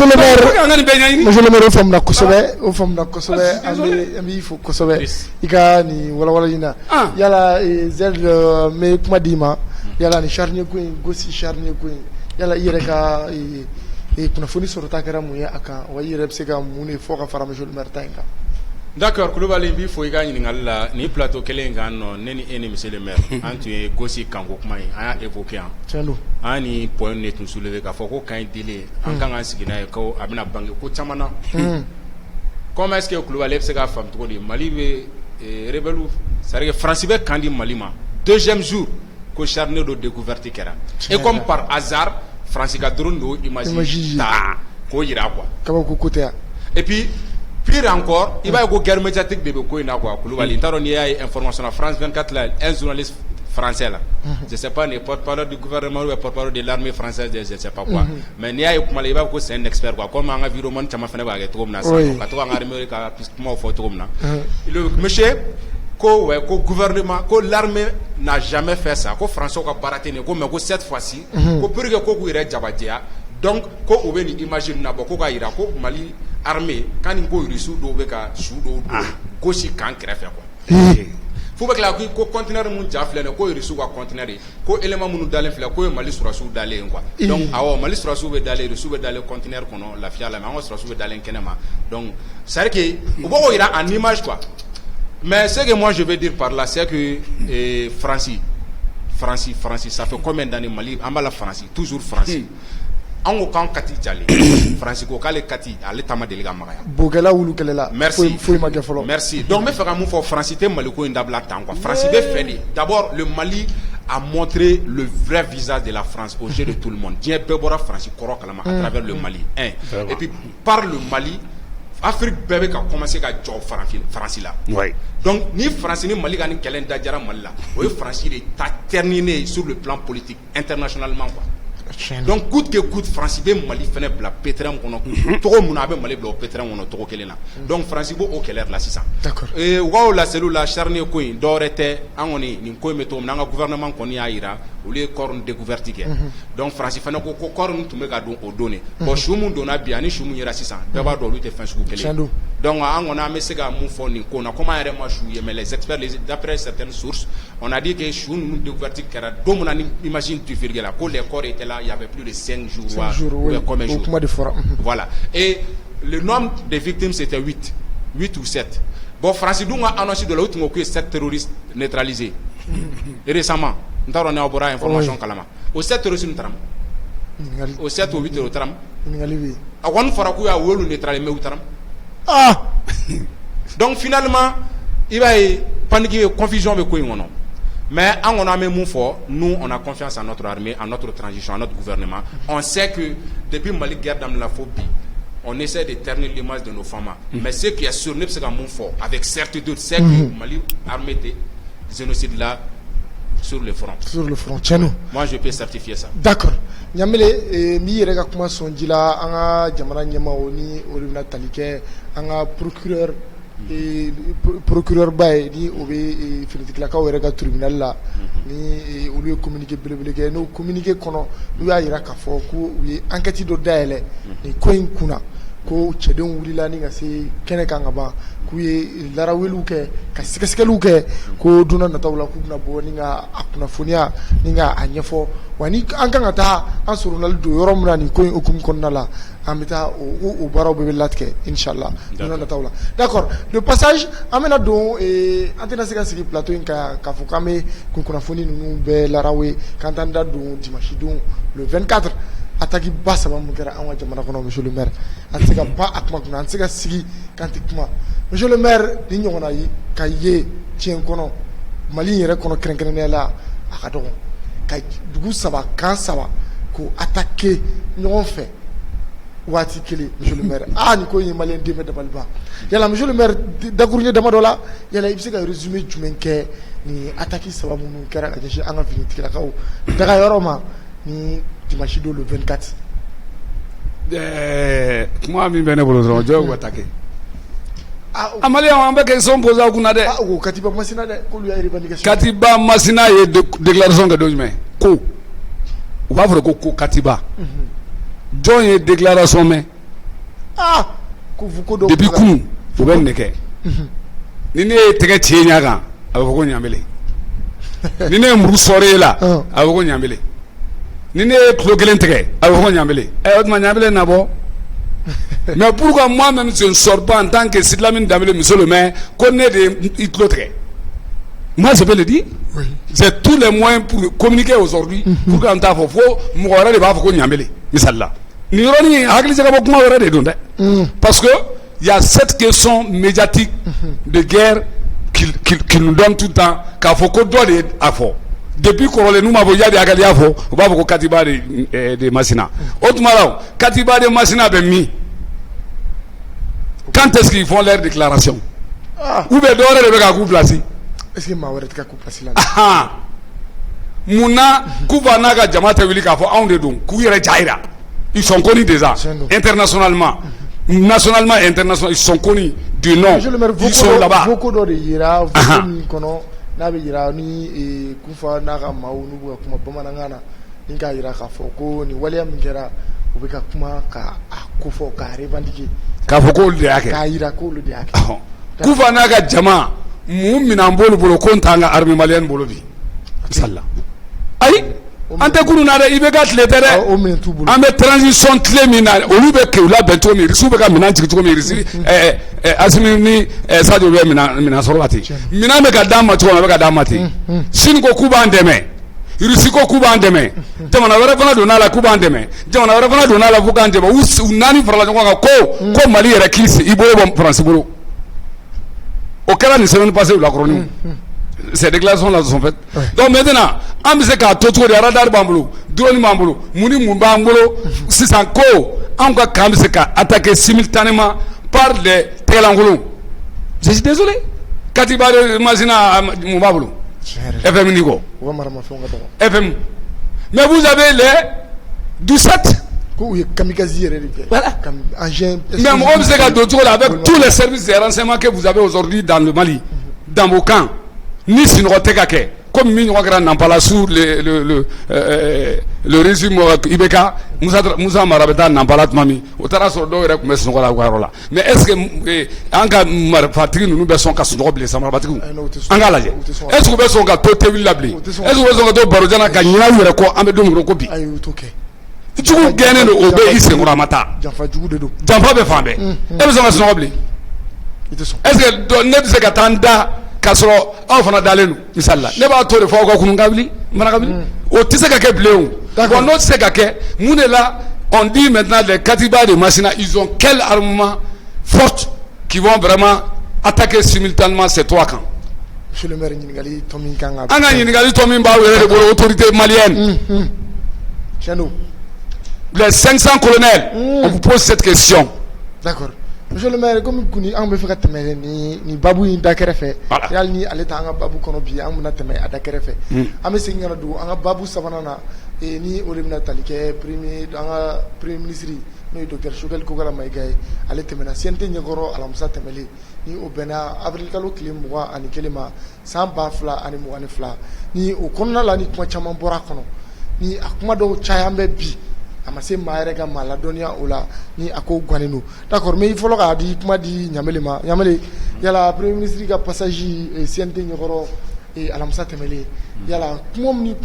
le maire, femme na Kosobe, femme na Kosobe, ami faut Kosobe. Ika ni wala ina. Yala zel me kuma dima. Yala ni charnier queen, gosi charnier queen. Yala ireka kuna foni sorota kera muya aka wa yire pseka mune foka fara monsieur le maire tainga. D'accord, Koulibaly bi fo iga ni ngalla ni plateau kelenga no neni eni monsieur le maire antu e gosi kango kuma a évoqué an. Tiens-nous. Ani point net nous soulever ka foko kan délai en kan sigina ko abina bangi ko chamana. Comment est-ce que Koulibaly pseka fam to di Mali be rebelu c'est-à-dire France be kandi Mali ma deuxième jour ko charné de découverte kera. Et comme par hasard France ka drone do imagine ta ko yira quoi. Kaba ko côté. Et puis pire encore, il va y avoir une guerre médiatique de Beko Inakwa. Il y a une information à France 24, là, un journaliste français là. Je ne sais pas, il porte-parole du gouvernement ou porte-parole de l'armée française, je ne sais pas quoi. Mais il y a c'est un expert quoi. Comme un environnement, tu m'as fait le monsieur, le gouvernement, l'armée n'a jamais fait ça. Le Français a baraté, mais cette fois-ci, pour que vous ayez Djabadia, donc, quand vous imaginez que Mali armée, quand il y a des sous d'Obeka, sous d'Obeka, Gosi kan crève quoi. Faut que la conteneur mun jafle ne ko risu ka conteneur ko élément mun dalen fla ko Mali sura sou dalen quoi. Donc awo Mali sura sou be dalen risu be dalen conteneur kono la fia la mais sura sou be dalen kenema. Donc c'est vrai que on va ira en image quoi. Mais ce que moi je veux dire par là c'est que Francie ça fait combien d'années Mali en la France toujours France. On kan kati jale Francisco kale kati ale tama deliga magaya bogala wulu kelela merci faut ma gefolo merci donc me fera mon for francité Mali ko indabla tan quoi France be fait d'abord le Mali a montré le vrai visage de la France aux yeux de tout le monde Dieu bebora France koro kalama à travers le Mali et puis par le Mali Afrique bébé a commencé à jouer France là. Ouais. Donc ni France ni Mali gani kelen dajara Mali là. Oui France il est terminé sur le plan politique internationalement quoi. Donc coûte que coûte France be Mali fene bla pétrole kono to mun abe Mali bla pétrole kono to kelena donc France bo o keler la 600 d'accord et wa la cellule charnier ko dorete angoni ni ko meto na gouvernement koni aira ou les cornes découverte ke donc France fene ko corne to me ga don o donné bon chumu dona biani chumu yera 600 daba do lu te fin sou kele donc angona me sega mu foni ko na comment ere ma chou mais les experts d'après certaines sources on a dit que chou nous découverte kera do mon imagine tu fais là ko les corps étaient là il y avait plus de 5 jours, oui. Comme un jour. De voilà et le nombre de victimes c'était 8 ou 7. Bon, France a annoncé de l'autre que 7 terroristes neutralisés. Et récemment, nous avons eu information kalama. Au 7 terroristes, nous avons au 7 ou 8 terroristes. Avant Farakou a oué neutralisé. Ah! Donc finalement, il va y paniquer, confusion avec quoi. Mais on a même fort, nous on a confiance en notre armée, en notre transition, en notre gouvernement. On sait que depuis Mali guerre dans la phobie, on essaie de ternir l'image de nos femmes. Mais ce qui est sûr, c'est qu'un mot fort, avec certitude, c'est que Mali armée de génocide là sur le front. Sur le front, tiens nous. Moi je peux certifier ça. D'accord. Nyamele mi yɛrɛ ka kuma sonjila an ka jamana ɲɛmaaw ni olu bɛna tali kɛ an ka procureur ba ye ni o bɛ finitigilakaw yɛrɛ ka tribunal la ni olu ye communiqué belebele kɛ n'o communiqué kɔnɔ n'u y'a jira k'a fɔ ko u ye enquête dɔ dayɛlɛ nin ko in kunna ko cɛdenw wulila ni ka se kɛnɛ kan ka ban k'u ye laraweliw kɛ ka sɛgɛsɛgɛliw kɛ ko don dɔ nataw la k'u bɛna bɔ ni ka a kunnafoniya ni ka a ɲɛfɔ wa ni an kan ka taa an sɔrɔnali don yɔrɔ min na nin ko in hukumu kɔnɔna la an bɛ taa o baaraw bɛɛ bɛ latigɛ inshallah don dɔ nataw la d'accord de passage an bɛna don an tɛna se ka sigi plateau in kan k'a fɔ k'an bɛ kunnafoni ninnu bɛɛ larawe k'an t'an da don dimanche don le 24 attaque ba saba mun kɛra an ka jamana kɔnɔ monsieur le maire an tɛ se ka pan a kuma kunna an tɛ se ka sigi k'an tɛ kuma monsieur le maire ni ɲɔgɔnna ye ka ye tiɲɛ kɔnɔ Mali yɛrɛ kɔnɔ kɛrɛnkɛrɛnnenya la a ka dɔgɔ ka dugu saba kan saba ko attaquer ɲɔgɔn fɛ waati kelen monsieur le maire ni ko in ye maliyɛn den bɛɛ dabali ban yala monsieur le maire dakuruɲɛ dama dɔ la yala i bɛ se ka résumé jumɛn kɛ ni attaque saba minnu kɛra ka ɲɛsin an ka finitigilakaw daga yɔrɔ ma ni dimanche don le 24. Kuma min bɛ ne bolo dɔrɔn jɔn ka attaquer a maliyɛnw an bɛ question poser aw kunna dɛ. o Katiba Masina dɛ k'olu y'a revendication. Katiba Masina ye déclaration kɛ don jumɛn ko u b'a fɔ ko Katiba jɔn ye déclaration mɛn depuis kunun u bɛ nin de kɛ ni ne ye tɛgɛ ci ɲɛ kan a bɛ fɔ ko ɲanbele ni ne ye muru sɔɔri e la a bɛ fɔ ko ɲanbele ni ne ye kilo kelen tigɛ a bɛ fɔ ko ɲanbele o tuma ɲanbele na bɔ. Mais pourquoi moi-même je ne sors pas en tant que Sidlamine Dembélé, monsieur le maire, qu'on ait des clôtres? Moi je peux le dire. Oui. J'ai tous les moyens pour communiquer aujourd'hui. Pour qu'on t'a fait faux, moi je vais faire qu'on y embelle. Misalla. N'ironi, agli c'est pas comment on aurait des parce que il y a cette question médiatique de guerre qui nous donne tout le temps qu'il faut qu'on doit les affaires. Depuis qu'on nous m'a voyé des agaliafo, on va voir Katiba de Masina. Autrement là, Katiba de Masina ben mis. Quand est-ce qu'ils font leur déclaration? Où est d'or et de couple placé? Est-ce que ma wérette ka couple placé là? Mouna Kouvana ga Jamata Wili ka fo on de don Kouyere Jaira. Ils sont connus déjà internationalement. Nationalement et internationalement, ils sont connus du nom. Ils sont là-bas. Beaucoup de yira, kono na be yira ni kufa na ga mawu nu ko kuma bamananga na inga yira ka fo ko ni waliya min kɛra u bɛ ka kuma ka ko fɔ ka revendiquer k'a fɔ k'olu de y'a kɛ k'a yira k'olu de y'a kɛ kufa n'a ka jama mun minɛn b'olu bolo ko n t'an ka armée malienne bolo bi misali ayi an tɛ kunun na dɛ i bɛ ka tile tɛ dɛ an bɛ transition tile min na olu bɛ kɛ u labɛn cogo min Irisiw bɛ ka minɛn jigin cogo min Irisi Asimi ni Sadio bɛ minɛn sɔrɔ la ten minɛn bɛ ka d'an ma cogo min a bɛ ka d'an ma ten Sini ko k'u b'an dɛmɛ Irisi ko k'u b'an dɛmɛ jamana wɛrɛ fana donn'a la k'u b'an dɛmɛ jamana wɛrɛ fana donn'a la f'u k'an dɛmɛ u naani farala ɲɔgɔn kan ko Mali yɛrɛ k'i i bolo bɔ Faransi bolo o kɛra nin semaine passée u la kɔrɔni ces déclarations là sont faites donc maintenant an bɛ se k'a to cogo di radar b'an bolo drone b'an bolo mun ni mun b'an bolo sisan ko anw ka kan bɛ se ka attaquer simultanément par les tɛgɛlankolon je suis désolé Katiba de Masina mun b'a bolo FM Nigo FM mais vous avez les 17 voilà mais mɔgɔ bɛ se ka don cogo la avec tous les services de renseignement que vous avez aujourd'hui dans le Mali dans vos camps ni sinɔgɔ tɛ ka kɛ comme min ɲɔgɔn kɛra Nampala sur le régime IBK Musa Mara bɛ taa Nampala tuma min o taara sɔrɔ dɔw yɛrɛ tun bɛ sunɔgɔ la u ka yɔrɔ la mais est ce que an ka marifatigi ninnu bɛ sɔn ka sunɔgɔ bilen samarabatigiw an k'a lajɛ est ce que u bɛ sɔn ka to tebili la bilen est ce que u bɛ sɔn ka to barojana ka ɲinɛ u yɛrɛ kɔ an bɛ don min na ko bi jugu gɛnnen don o bɛ i senkɔrɔ a ma taa janfa jugu de don janfa bɛ fan bɛɛ e bɛ sɔn ka sunɔgɔ bilen est-ce que ne bɛ se ka taa n da k'a sɔrɔ aw fana dalen don misali la ne b'a to de fɔ aw ka kunun ka wuli mana ka wuli o tɛ se ka kɛ bilen o bon n'o tɛ se ka kɛ mun de la on dit maintenant les Katiba de Masina ils ont quel armement fort qui vont vraiment attaquer simultanément ces trois camps. Monsieur le maire ɲininkali tɔ min kan ka. An ka ɲininkali tɔ min b'aw yɛrɛ de bolo autorité malienne. Tiɲɛ don. Les 500 colonels. On vous pose cette question. D'accord. Monsieur le maire comme kuni an bɛ fɛ ka tɛmɛ ni babu in da kɛrɛfɛ. Yali ni ale t'an ka babu kɔnɔ bi an bɛna tɛmɛ a da kɛrɛfɛ. An bɛ segin ka na don an ka babu sabanan na ni o de bɛna tali kɛ an ka premier ministre n'o ye docteur Choguel Kokala Mayiga ye ale tɛmɛna CNT ɲɛkɔrɔ alamisa tɛmɛlen ni o bɛnna avril kalo tile 21 ma san 2022 ni o kɔnɔna la ni kuma caman bɔra kɔnɔ ni a kuma dɔw caya bɛ bi a ma se maa yɛrɛ ka maa ladɔnniya o la ni a ko gannen don d'accord mais fɔlɔ k'a di kuma di Ɲamele ma Ɲamele yala premier ministre ka passage CNT ɲɛkɔrɔ alamisa tɛmɛlen yala kuma minnu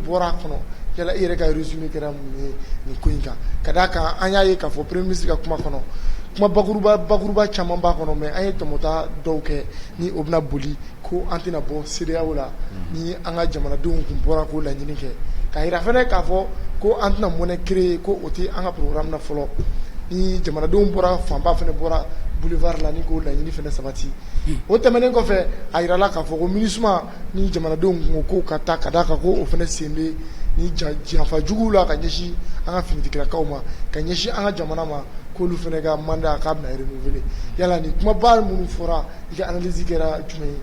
bɔra kɔnɔ yala i yɛrɛ ka résumé kɛra mun ye nin ko in kan ka d'a kan an y'a ye k'a fɔ premier ministre ka kuma kɔnɔ kuma bakuruba caman b'a kɔnɔ mais an ye tɔmɔta dɔw kɛ ni o bɛna boli ko an tɛna bɔ CEDEAO la ni an ka jamanadenw kun bɔra k'o laɲini kɛ ka yira fɛnɛ k'a fɔ ko an tɛna monnaie créer ko o tɛ an ka programme na fɔlɔ ni jamanadenw bɔra fanba fɛnɛ bɔra boulevard la ni k'o laɲini fɛnɛ sabati o tɛmɛnen kɔfɛ a yirala k'a fɔ ko MINUSMA ni jamanadenw kun ko ka taa ka d'a kan ko o fɛnɛ sen bɛ ni janfa juguw la ka ɲɛsin an ka finitigilakaw ma ka ɲɛsin an ka jamana ma k'olu fɛnɛ ka mandat k'a bɛna renouveler yala ni kumaba minnu fɔra i ka analyse kɛra jumɛn ye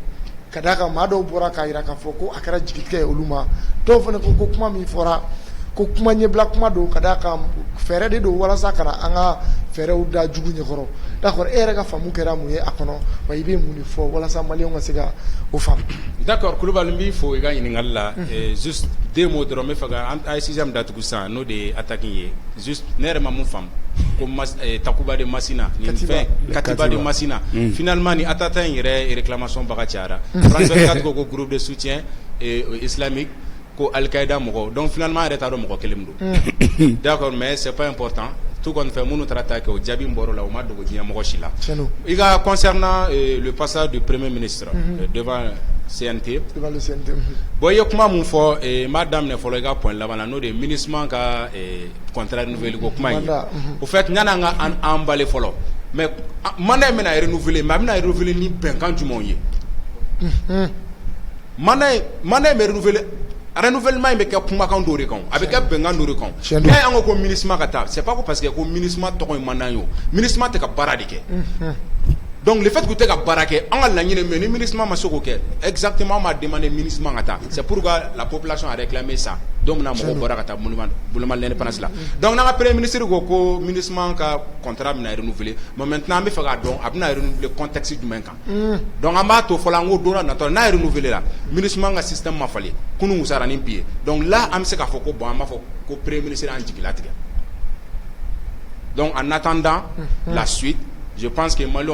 ka d'a kan maa dɔw bɔra k'a yira k'a fɔ ko a kɛra jigitigɛ ye olu ma dɔw fɛnɛ ko kuma min fɔra ko kuma ɲɛbila kuma don ka d'a kan fɛɛrɛ de don walasa ka na an ka fɛɛrɛw da jugu ɲɛkɔrɔ d'accord e yɛrɛ ka faamu kɛra mun ye a kɔnɔ wa i bɛ mun de fɔ walasa maliyɛnw ka se ka o faamu. D'accord Kulubali n b'i fo i ka ɲininkali la juste deux mots dɔrɔn n bɛ fɛ ka a ye sixième datugu sisan n'o de ye attaque ye juste ne yɛrɛ ma mun faamu ko Takuba de Masina nin fɛn Katiba de Masina finalement ni attaque in yɛrɛ réclamation baga cayara France 24 ko groupe de soutien islamique ko Al-Qaïda mɔgɔ donc finalement yɛrɛ t'a dɔn mɔgɔ kelen don d'accord mais c'est pas important tout kɔni fɛ minnu taara taa kɛ o jaabi bɔr'o la o ma dogo diɲɛ mɔgɔ si la i ka concernant le passage du premier ministre devant CNT bon i ye kuma mun fɔ n b'a daminɛ fɔlɔ i ka point laban na n'o de ye MINUSMA ka contrat renouvelé ko kuma in ye au fait yan'an ka an bale fɔlɔ mais mandat in bɛna renouvelé mais a bɛna renouvelé ni bɛnkan jumɛnw ye mandat in bɛ renouvelé renouvellement in bɛ kɛ kumakan dɔ de kan a bɛ kɛ bɛnkan dɔ de kan n'a y'an ko MINUSMA ka taa c'est pas parce que ko MINUSMA tɔgɔ ye mandat ye o MINUSMA tɛ ka baara de kɛ donc le fait que tɛ ka baara kɛ an ka laɲini mais ni MINUSMA ma se k'o kɛ exactement an m'a demandé MINUSMA ka taa c'est pourquoi la population a réclamé ça don min na mɔgɔw bɔra ka taa monument de l'indépendance la donc n'an ka premier ministre ko MINUSMA ka contrat bɛna renouveler mais maintenant an bɛ fɛ k'a dɔn a bɛna renouveler contexte jumɛn kan donc an b'a to fɔlɔ an ko don na natɔ n'a ye renouveler la MINUSMA ka système ma falen kunun wusara ni bi ye donc là an bɛ se k'a fɔ ko bon an b'a fɔ ko premier ministre an jigilatigɛ donc en attendant la suite je pense que Maliens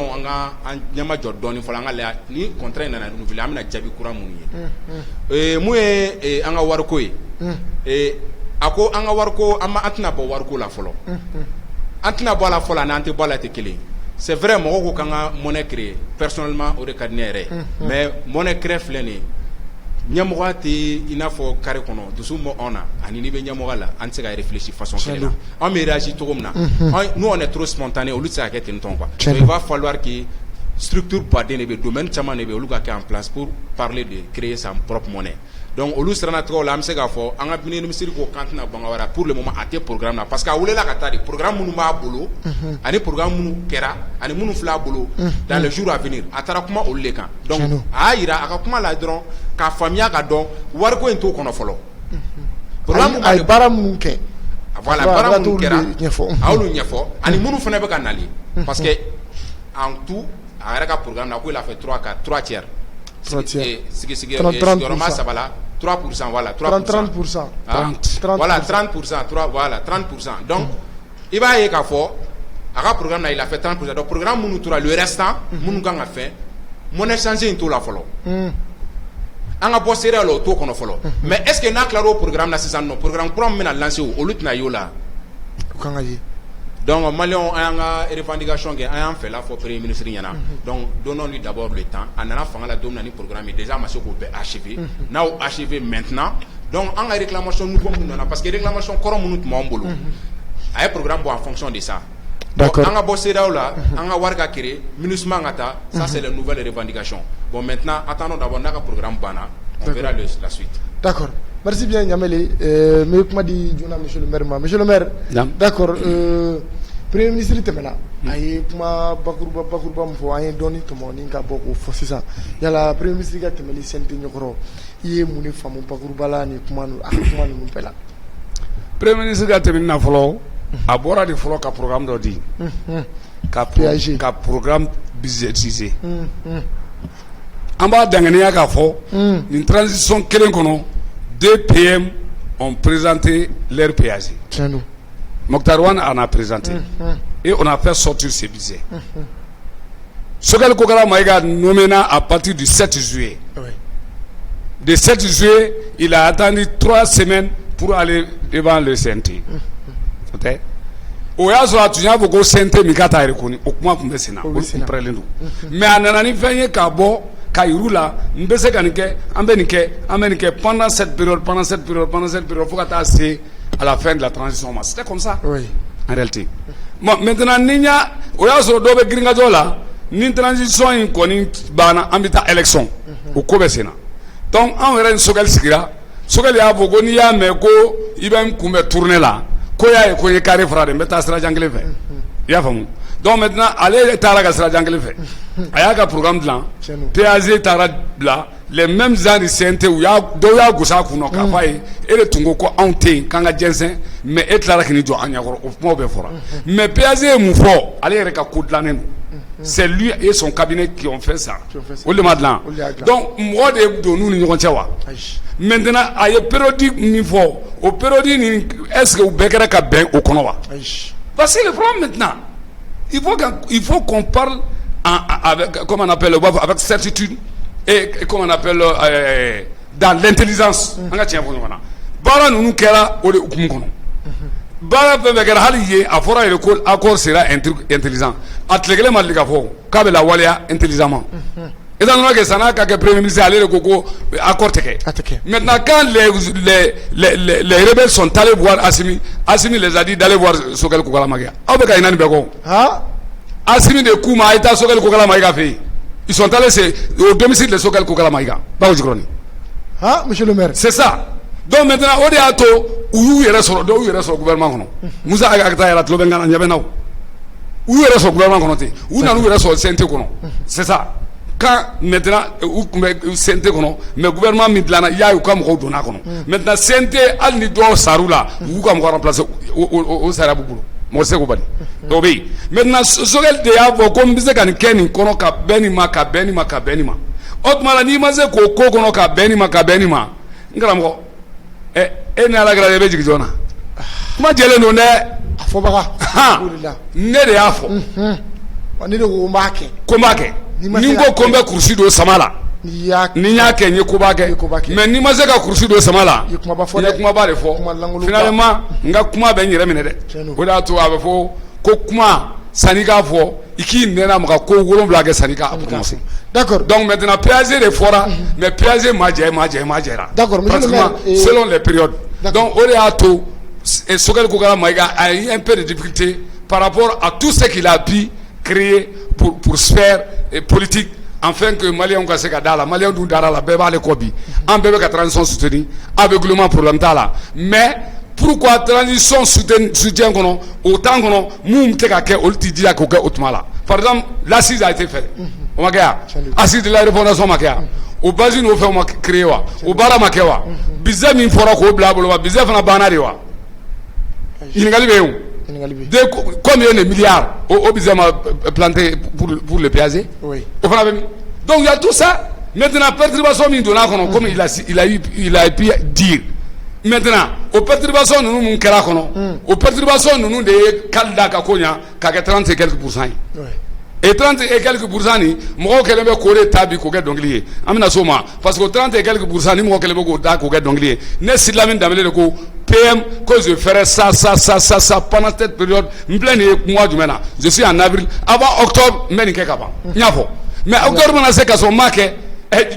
an ɲɛma jɔ dɔɔnin fɔlɔ an ka lajɛ ni contrat in nana renouveler an bɛna jaabi kura minnu ye mun ye an ka wariko ye a ko an ka wariko an tɛna bɔ wariko la fɔlɔ an tɛna bɔ a la fɔlɔ ani an tɛ bɔ a la tɛ kelen c'est vrai mɔgɔw ko k'an ka monnaie créer personnellement o de ka di ne yɛrɛ ye mais monnaie créer filɛ nin ye ɲɛmɔgɔya tɛ i n'a fɔ carré kɔnɔ dusu bɔ anw na ani n'i bɛ ɲɛmɔgɔ la an tɛ se ka réfléchir façon kelen na anw bɛ réagir cogo min na nous on est trop spontané olu tɛ se ka kɛ ten tɔn quoi donc il va falloir que structure baden de bɛ domaine caman de bɛ olu ka kɛ en place pour parler de créer sa propre monnaie donc olu siranatigɛw la an bɛ se k'a fɔ an ka premier ministre ko k'an tɛna bɔ an ka wara pour le moment a tɛ programme na parce que a welela ka taa de programme minnu b'a bolo ani programme minnu kɛra ani minnu filɛ a bolo dans les jours à venir a taara kuma olu de kan donc a y'a yira a ka kuma la dɔrɔn k'a faamuya ka dɔn wariko in t'o kɔnɔ fɔlɔ programme a ye baara minnu kɛ voilà baara minnu kɛra a y'olu ɲɛfɔ ani minnu fana bɛ ka nali parce que en tout a yɛrɛ ka programme na ko il a fait 3 tiers sigiyɔrɔma saba la 3% voilà 30% voilà 30% voilà 30% donc i b'a ye k'a fɔ a ka programme na il a fait 30% donc programme minnu tora le restant minnu kan ka fɛn monnaie changée in t'o la fɔlɔ an ka bɔ CEDEAO la o t'o kɔnɔ fɔlɔ mais est ce que n'a tilara o programme na sisan nɔ programme kura min bɛna lancer o olu tɛna y'o la Donc Malion a une revendication qui a fait là pour premier ministre Yana. Donc donnons-lui d'abord le temps. On a fait la domine programme déjà ma soko peut achever. Now achever maintenant. Donc en réclamation nous parce que réclamation coron nous m'embolo. Un programme en fonction de ça. Donc on a bossé là, on a warga créé, ministre Mangata, ça c'est la nouvelle revendication. Bon maintenant attendons d'abord notre programme Bana. On verra la suite. D'accord. Merci bien Niamele. Mais comment dit Monsieur le maire? Monsieur le maire, d'accord. Premier ministre Temena, aye kuma bakurba mfo aye doni to moni ka boko fo sisa. Yala premier ministre ga temeli sente nyokoro. Iye muni famu bakurba la ni kuma nu pela. Premier ministre ga temeli na folo, abora di folo ka programme do di. Ka programme budgétisé. Amba dangania ka fo, une transition kelen kono, 2 PM ont présenté leur PAG. Tiens nous. Mokhtar Wane en a présenté et on a fait sortir ses budgets. Sogel Kokala Maïga nommé à partir du 7 juillet. Oui. De 7 juillet, il a attendu 3 semaines pour aller devant le CNT. Ok? Oyazo tu n'as pas CNT mikata rekoni okuma kumbe sena comprendre. Mais ananani vanye kabo kairula mbese kanike ambenike pendant cette période faut qu'attacher à la fin de la transition. C'était comme ça. Oui. En réalité. Bon, maintenant, Ninya, Oyaso Dobe Gringadola, ni transition in koni bana ambita élection. Au Kobesena. Donc, en vrai, Sogel Sigira, Sogel Yavogo Nia Meko, Ibem Kume tourner là. Koya et Koye Kare Frade, Meta Sra Jangle fait. Yafamu. Donc maintenant, allez Taraga Sra Jangle fait. Ayaga programme de là. TAZ Tarad là. Les mêmes gens de CNT où il y a Doya Goussa Kuno Kafaï et le Tungo Ante, Kanga Jensen, mais et la Rakinido Anyagor of Mobefora. Mais PAZ Moufo, allez Reka Koudlanen. C'est lui et son cabinet qui ont fait ça. Au le Madlan. Donc, moi de nous, nous maintenant, à une périodique niveau, au périodique, est-ce que vous béquerez qu'à ben au Konowa? Parce que le problème maintenant, il faut qu'on parle avec, comment on appelle, avec certitude. Et comment on appelle dans l'intelligence. Bara nous kera o de ukumu bara pe begara haliye afora le col accord sera intelligent atlegele malika fo kabela walia intelligemment et dans le cas ça que premier ministre allait le coco accord teke maintenant quand les rebelles sont allés voir Assimi les a dit d'aller voir Sogel Kokala Maïga abeka inani beko ha Assimi de Kouma eta Sogel Kokala Maïga fait. Ils sont allés au domicile de Sogel Kokala Maïga. Ah, monsieur le maire. C'est ça. Donc maintenant, on est à tout. Où il reste le gouvernement. Moussa Agata et la Tlobengana Niabenao. Où il reste le gouvernement. Où il reste le CNT. C'est ça. Quand maintenant, où le CNT, mais le gouvernement Midlana, il y a eu comme Rodona. Maintenant, CNT, al ni do Sarula, où comme remplacer au Saraboubou. Maintenant, Sogel de Avo, comme disait Ken, Konoka Benima. Otmala ni maze ko kono ka benima. Ngalamgo. E na la grade beji zona. Ma jele no ne afobaga. Ne de afo. Oni de ko make. Ko make. Ni ngo kombe kursi do samala. Ni nya kenye ko bake. Mais ni maze ka kursi do samala. Kuma ba de fo. Finalement, nga kuma ben yire mene de. O da to abefo ko kuma sanika fo iki nena maka ko wolon blague sanika a commencer. D'accord. Donc maintenant PAG de fora mais PAG majera. D'accord, monsieur le maire, selon les périodes. Donc on est à tout et Sogel Kokala Maïga a eu un peu de difficulté par rapport à tout ce qu'il a pu créer pour sphère politique afin que Maliens ont cassé Kadala, Maliens ont dara la beba le kobi, en bébé ka transition soutenue, aveuglement pour l'antala. Mais pourquoi transition soutien kono autant kono moum te ka ke olti dia ko ke otmala. Par exemple, l'assise a été faite. On m'a dit, assise de la refondation m'a au basi nous fait créer wa, au bara m'a wa, bizarre min fora ko blabolo wa, bizarre fana banari wa. Il n'galibé de combien de milliards au bizarre m'a planté pour le PAG. Oui. Donc il y a tout ça. Maintenant perturbation min donna comme il a pu dire. Maintenant, aux perturbations nous nous kera kono, aux perturbations nous de kalda ka konya ka 30 et quelques %. et 30 et quelques pourcents ni mɔgɔw kɛlen bɛ k'o de ta bi k'o kɛ dɔnkili ye an bɛna s'o ma parce que 30 et quelques pourcents ni mɔgɔw kɛlen bɛ k'o ta k'o kɛ dɔnkili ye ne Sidy Lamine Danbɛlɛ de ko PM que je ferai ça pendant cette période n filɛ nin ye mois jumɛn na je suis en avril avant octobre n bɛ nin kɛ ka ban n y'a fɔ mais octobre mana se ka sɔrɔ n m'a kɛ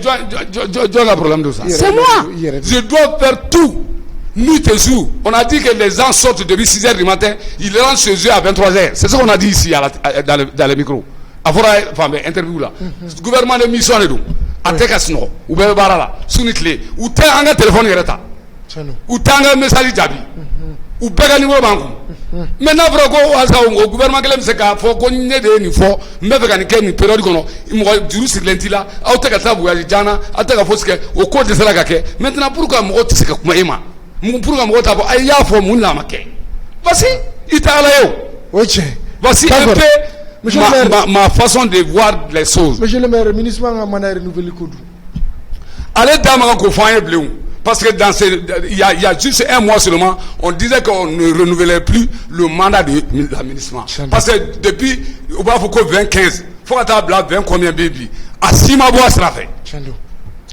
jɔn ka problème de ça c'est moi je dois faire tout nuit et jour. On a dit que les gens sortent depuis 6h du matin, ils rentrent chez eux à 23h. C'est ce qu'on a dit ici dans les micros. Afora enfin interview là. Le gouvernement de mission est donc. Ateka sino, ou be barala, suni clé, ou te anga téléphone yereta. Ou tanga message jabi. Ou bega niveau banku. Maintenant frako asa au gouvernement kelem se ka fo ko nye de ni fo, me be kan ke ni période kono, mo juru sur lentila, au te ka ta voyage jana, ateka fo ske au code de cela ka ke. Maintenant pourquoi mo te se ka kuma ema? Pour que moi t'abo ay ya fo mun la maké voici itala yo voici un peu ma façon de voir les choses. Monsieur le maire, ministre a mané renouveler code allez dama ko fanye bleu parce que dans il y a juste un mois seulement on disait qu'on ne renouvelait plus le mandat de l'administration parce que depuis au bas faut que 2015 faut que ta bla 20 combien baby à 6 mois bois sera fait.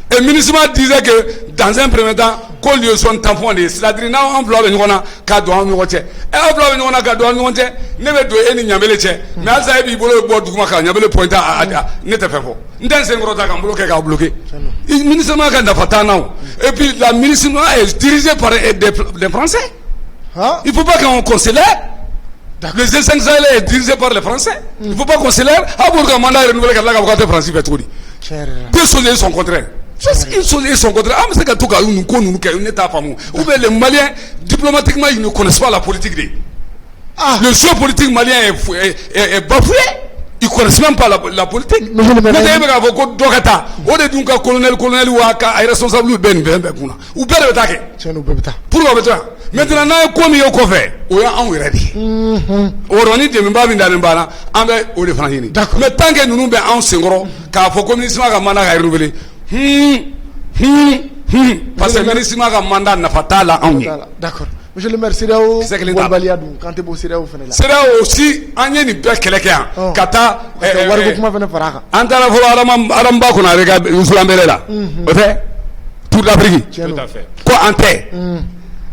Et le ministre disait que dans un premier temps, qu'on lui soit tamponné, c'est-à-dire qu'on enveloppe une grande cadeau en numéro. Et enveloppe une grande cadeau en numéro, ne veut dire qu'il n'y a pas de tchè. Mais à ça, il y a le bord du Maka, il y a le point à n'est pas fait. Dans ce gros temps, on bloqué. Le ministre n'a pas tant. Et puis, la ministre est dirigée par des Français. Il ne faut pas qu'on considère. Le G5 est dirigé par les Français. Il ne faut pas considérer. Ah, pour qu'un mandat renouvelé, qu'il y a l'avocat français fait trop. Deux choses sont contraires. Une chose est son contraire. Ah, mais c'est que tout cas, nous n'état pas ou bien les Maliens, diplomatiquement, ils ne connaissent pas la politique. Le jeu politique malien est bafoué. Ils ne connaissent même pas la politique. Mais vous avez avocat d'Ogata. Au début, colonel ou responsable ou bien ou bien pourquoi maintenant, comme il y a un fait, on est ready. On est de Mbabi Ndalembana, on est au Franchini. Mais tant que nous sommes en Singoro, car faut communisme à Mana à renouveler. Parce que le ministre a un mandat n'a pas là en d'accord. Monsieur le maire, c'est là où quand tu es beau, c'est là où c'est là aussi, on y a une belle quelqu'un. Kata, Antala Aramba qu'on a regardé, vous l'avez là. Tout l'Afrique. Tout à fait. Quoi, Ante?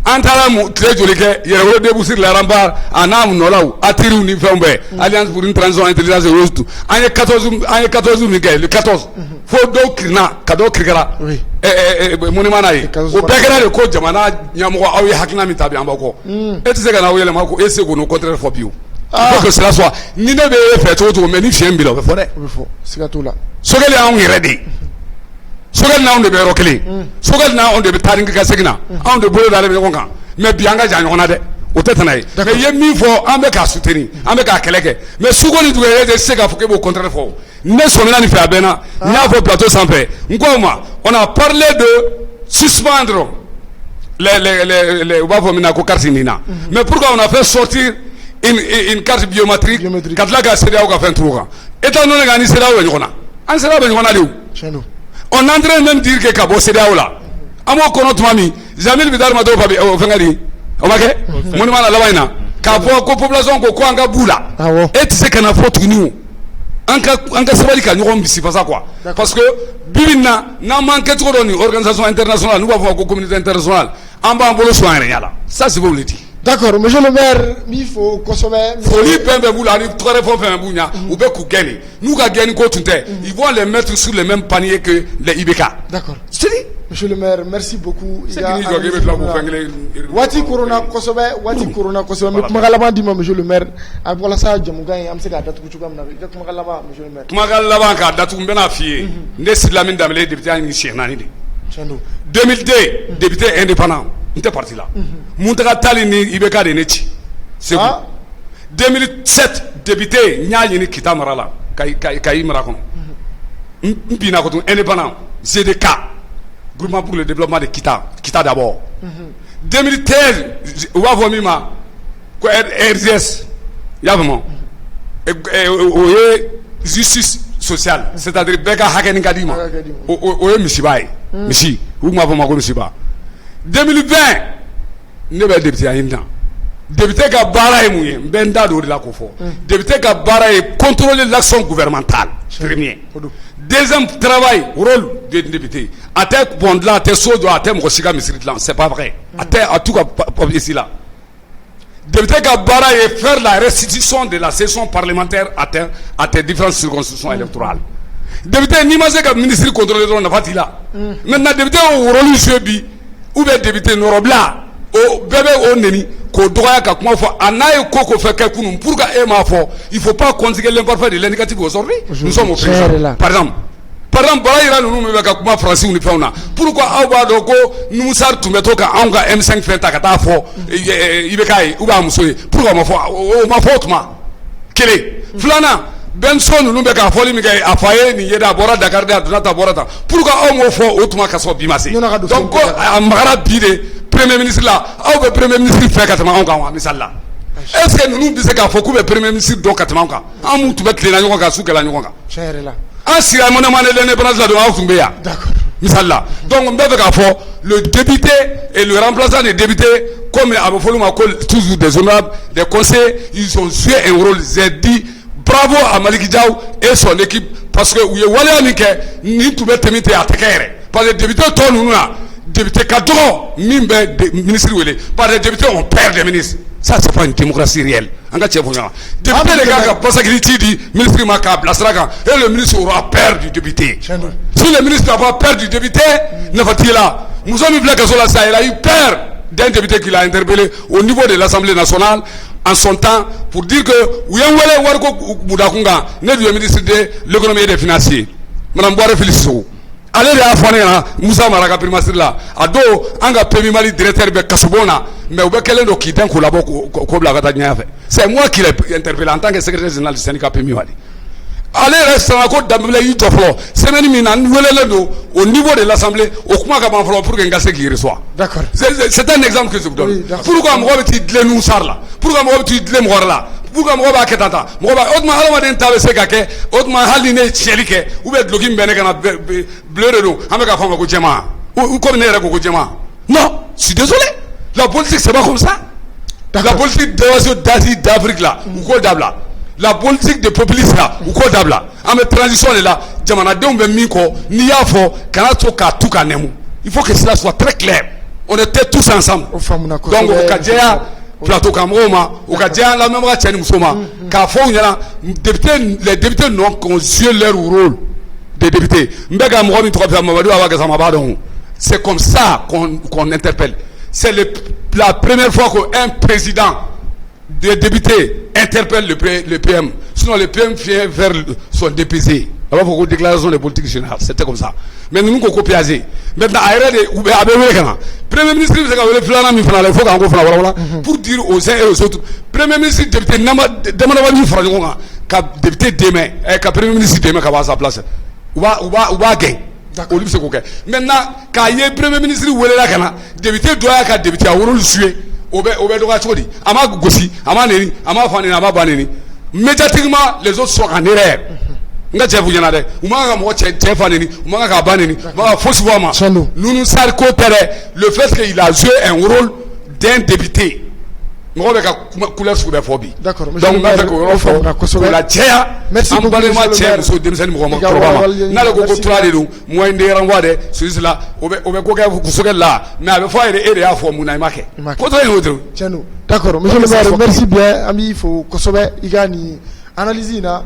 Antala très joli que il y a eu des bourses la ramba anam nolaou attiru ni fembe alliance pour une transition intelligente et tout en 14 Miguel le 14 faut donc krina kado krigara monument nayi o begara le ko jamana nyamugo awi hakina mi tabi ambako et c'est kana wele mako et c'est no contraire for bio faut que cela soit ni ne be fait tout mais ni fien bilo faut c'est tout là sogeli a on ready sogal na on de be rokeli sogal na on de be taringa ka segna on de bolo dale be konka mais bianga ja nyona de o tetana yi mais yemi fo an be ka soutenir an be ka keleke mais sugoli du de se ka foke bo contraire fo ne somena ni fa bena ni a fo plateau sans paix ngoma on a parlé de suspendre les on va voir mina ko carte nina mais pourquoi on a fait sortir une carte biométrique quand la ga CEDEAO ka fait trop étant donné que ni CEDEAO be nyona an CEDEAO be nyona lew on est en train de même dire que Kabo CEDEAO là. À moi, qu'on a tout Jamil Vidal Mado Fabi au Fengari. Au Maké, Monument à la Waina. Kabo, population, quoi, en Gaboula. Et tu sais qu'on a faute nous. En cas Sabali, nous avons ici, pas ça quoi. Parce que Bibina n'a manqué trop d'organisation organisation internationale, nous avons une communauté internationale. En bas, on va le soigner là. Ça, c'est vous le dites. D'accord, monsieur le maire, il faut consommer. Folie pembe boula, ni très fort fait un bougna, ou be kougeni. Nous ga gagné quoi tout ils vont les mettre sur le même panier que les IBK. D'accord. C'est dit. Monsieur le maire, merci beaucoup. C'est qui doit gagner là pour faire Wati Corona consommer, Wati Corona consommer. Mais magalaba dit monsieur le maire, après la ça jamuga am se ga datu kuchugam na. Magalaba monsieur le maire. Magalaba ka datu mbena fie. Ne Sidy Lamine Danbɛlɛ député en Chénani de. 2002 député indépendant. On était parti là. Moutaka Talini Ibeka de Nechi. C'est bon. 2007 député Nyayini Kita Marala. Kaï Marakon. Mpina Koton indépendant. ZDK. Groupement pour le développement de Kita. Kita d'abord. 2013 Ouavomima. RDS. Yavement. Et justice sociale. C'est-à-dire Beka Haken Kadima. Oye Mishibaye. Mishi. Ou Mavoma Mishiba. 2020, ne va député à Indan. député ka baara ye mun ye n bɛ n da don o de la k'o fɔ député ka baara ye contrôler l'action gouvernementale premier deuxième travail rôle de député a tɛ pont dilan a tɛ so jɔ a tɛ mɔgɔ si ka misiri dilan c'est pas vrai a t'u ka papier si la député ka baara ye faire la restitution de la session parlementaire à tes différentes circonscriptions électorales député n'i ma se ka ministre contrôler dɔrɔn nafa t'i la maintenant député o rôle joué bi ou bien député nɔrɔbila o bɛɛ bɛ o neni k'o dɔgɔya ka kuma fɔ a n'a ye ko fɛ kɛ kunun pour que e m'a fɔ il faut pas conjuguer l'imparfait de l'indicatif aujourd'hui nous sommes au président par exemple Bala Yira ninnu bɛ ka kuma faransiw ni fɛnw na pourquoi aw b'a dɔn ko Numusar tun bɛ to ka anw ka M5 fɛn ta ka taa fɔ IBK ye ou bien a muso ye pourquoi o ma fɔ o tuma kelen filanan Benson ninnu bɛ k'a fɔli min kɛ a fa ye nin ye dɛ a bɔra Dakar de a donna tan a bɔra tan pourquoi aw m'o fɔ o tuma ka sɔrɔ bi ma se donc ko a magara bi de premier ministre la aw bɛ premier ministre fɛ ka tɛmɛ anw kan wa misali la est-ce que ninnu bɛ se k'a fɔ k'u bɛ premier ministre dɔn ka tɛmɛ anw kan an mun tun bɛ tilenna ɲɔgɔn kan su kɛla ɲɔgɔn kan an sigira mɔnɛmane l'indépendance la don aw tun bɛ yan misali la donc n bɛ fɛ k'a fɔ le député et le remplaçant des députés comme a bɛ fɔlu ma ko toujours des honorables des conseils ils ont joué un rôle j'ai dit bravo à Maliki Diaw et son équipe parce que u ye waleya min kɛ ni tun bɛ tɛmɛ ten a tɛ kɛ yɛrɛ parce que député tɔ ninnu na député ka dɔgɔ min bɛ ministre wele parce que député on perd des ministres ça c'est pas une démocratie réelle an ka cɛ fɔ ɲɔgɔn député de kan ka basakili ci di ministre ma k'a bila sira kan et le ministre aura peur du député si le ministre n'a pas peur du député nafa t'i la muso min filɛ kaso la sisan il a eu peur d'un député qui l'a interpellé au niveau de l'Assemblée nationale en son temps pour dire que u ye n wele wari ko budakun kan ne dun ye ministre de l'économie et des finances madame Boire Félix Sogo ale de y'a fɔ ne ɲɛna Musa Mara ka primature la a don an ka PMI Mali directeur bɛ kasobon na mais u bɛ kɛlen don k'i den k'u labɔ k'o bila ka taa ɲɛfɛ c'est moi qui l'ai interpellé en tant que secrétaire général du syndicat PMI Mali ale yɛrɛ sara ko Dambélé y'i jɔ fɔlɔ semaine min na n welelen don au niveau de l'Assemblée o kuma ka ban fɔlɔ pour que n ka se k'i reçoit d'accord c'est un exemple que je vous donne pourquoi mɔgɔ bɛ t'i dilen Numusar la pourquoi mɔgɔ bɛ t'i dilen mɔgɔ wɛrɛ la pourquoi mɔgɔ b'a kɛ tan tan mɔgɔ b'a o tuma hadamaden ta bɛ se ka kɛ o tuma hali ni ne ye tiɲɛli kɛ ou bien duloki min bɛ ne kan na bleu de don an bɛ k'a fɔ a ma ko jɛman komi ne yɛrɛ ko jɛman non je suis désolé la politique c'est pas comme ça la politique d'Asie d'Afrique là u k'o dabila la politique de populisme là u k'o dabila an bɛ transition de la jamanadenw bɛ min kɔ n'i y'a fɔ kana to k'a tu k'a nɛmu il faut que cela soit très clair on était tous ensemble donc o ka jɛya plateau kan mɔgɔw ma o ka jɛya lamɛnbaga cɛ ni muso ma k'a fɔ u ɲɛna les députés n'ont qu'ont joué leur rôle des députés n bɛ ka mɔgɔ min tɔgɔ fɛ Mamadu Awa Gassama b'a dɔn c'est comme ça qu'on interpelle c'est la première fois qu'un président des députés interpelle le PM sinon le PM vient vers son député a b'a fɔ ko déclaration de politique générale c'était comme ça mais ninnu ko copier maintenant a yɛrɛ de a bɛ wele ka na premier ministre bɛ se ka wele filanan min fana la il faut k'an ko fana walawala pour dire aux uns et aux autres premier ministre député damadama min fara ɲɔgɔn kan ka député dɛmɛ ka premier ministre dɛmɛ ka bɔ a sa place u b'a gɛn olu bɛ se k'o kɛ maintenant k'a ye premier ministre welela ka na député dɔ y'a ka député a rôle joué o bɛ dɔgɔya cogo di a ma gosi a ma neni a ma fa neni a ma ba neni médiatiquement les autres sont en erreur n ka cɛ f'u ɲɛna dɛ u man kan ka mɔgɔ cɛ fa neni u man kan k'a ba neni u man kan ka fosi fɔ a ma Numusar ko tɛ dɛ le fait qu'il a joué un rôle d'un député mɔgɔ bɛ ka couleur sugu bɛɛ fɔ bi donc n b'a fɛ k'o yɔrɔ fɔ k'o la cɛya an balima cɛ muso denmisɛnnin mɔgɔkɔrɔba ma n'ale ko tura de don moyen de renvoi dɛ Suisse la o bɛ ko kɛ kusokɛli la mais a bɛ fɔ a yɛrɛ e de y'a fɔ mun na i ma kɛ ko tɔ ye o dɔrɔn tiɲɛ don d'accord monsieur le maire merci bien an b'i fo kosɛbɛ i ka nin analyse in na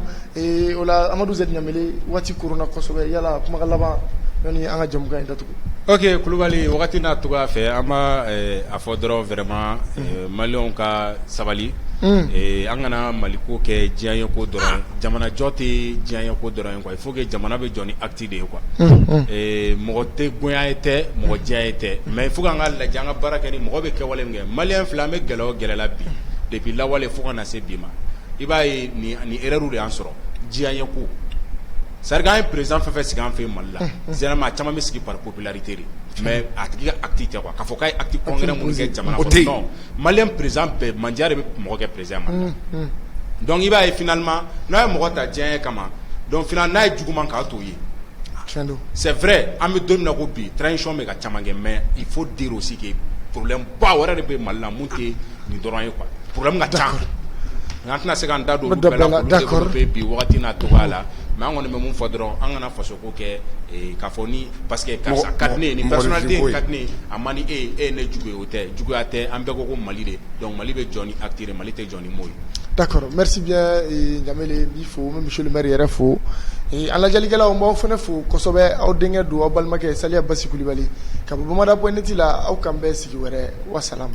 o la Amadou Z Ɲamele waati koronna kosɛbɛ yala kumakan laban yani an ka jɛmukan in datugu ok Kulubali wagati n'a togoya fɛ an b'a a fɔ dɔrɔn vraiment maliyɛnw ka sabali an kana maliko kɛ diɲɛ ye ko dɔrɔn jamana jɔ tɛ diɲɛ ye ko dɔrɔn quoi il faut que jamana bɛ jɔ ni acte de ye quoi mɔgɔ tɛ bonya ye tɛ mɔgɔ diya ye tɛ mais il faut que an ka lajɛ an ka baara kɛ ni mɔgɔ bɛ kɛwale min kɛ maliyɛn fila an bɛ gɛlɛya o gɛlɛya la bi depuis lawale fo ka na se bi ma i b'a ye ni erreur de y'an sɔrɔ diɲɛ ye ko c'est-à-dire qu'an ye président fɛn fɛn sigi an fɛ yen Mali la généralement a caman bɛ sigi par popularité de mais a tigi ka acte tɛ quoi k'a fɔ k'a ye acte concret minnu kɛ jamana kɔnɔ non maliyɛn président bɛɛ mandiya de bɛ mɔgɔ kɛ président Mali la donc i b'a ye finalement n'a ye mɔgɔ ta diɲɛ ye kama donc finalement n'a ye juguman k'a t'o ye c'est vrai an bɛ don min na ko bi transition bɛ ka caman kɛ mais il faut dire aussi que problème ba wɛrɛ de bɛ Mali la mun tɛ ni dɔrɔn ye quoi problème ka ca an tɛna se k'an da don olu bɛɛ la k'olu développer bi wagati n'a togoya la mais an kɔni bɛ mun fɔ dɔrɔn an kana faso ko kɛ k'a fɔ ni parce que karisa ka di ne ye ni personnalité in ka di ne ye a man di e ye ne jugu ye o tɛ juguya tɛ an bɛɛ ko ko Mali de donc Mali bɛ jɔ ni acte de Mali tɛ jɔ ni mot ye. D'accord, merci bien Ɲamele n b'i fo n bɛ monsieur le maire yɛrɛ fo an lajɛlikɛlaw n b'aw fana fo kosɛbɛ aw denkɛ don aw balimakɛ Saliya Basi Kulibali ka bɔ Bamada.net la aw k'an bɛn sigi wɛrɛ wasalaam.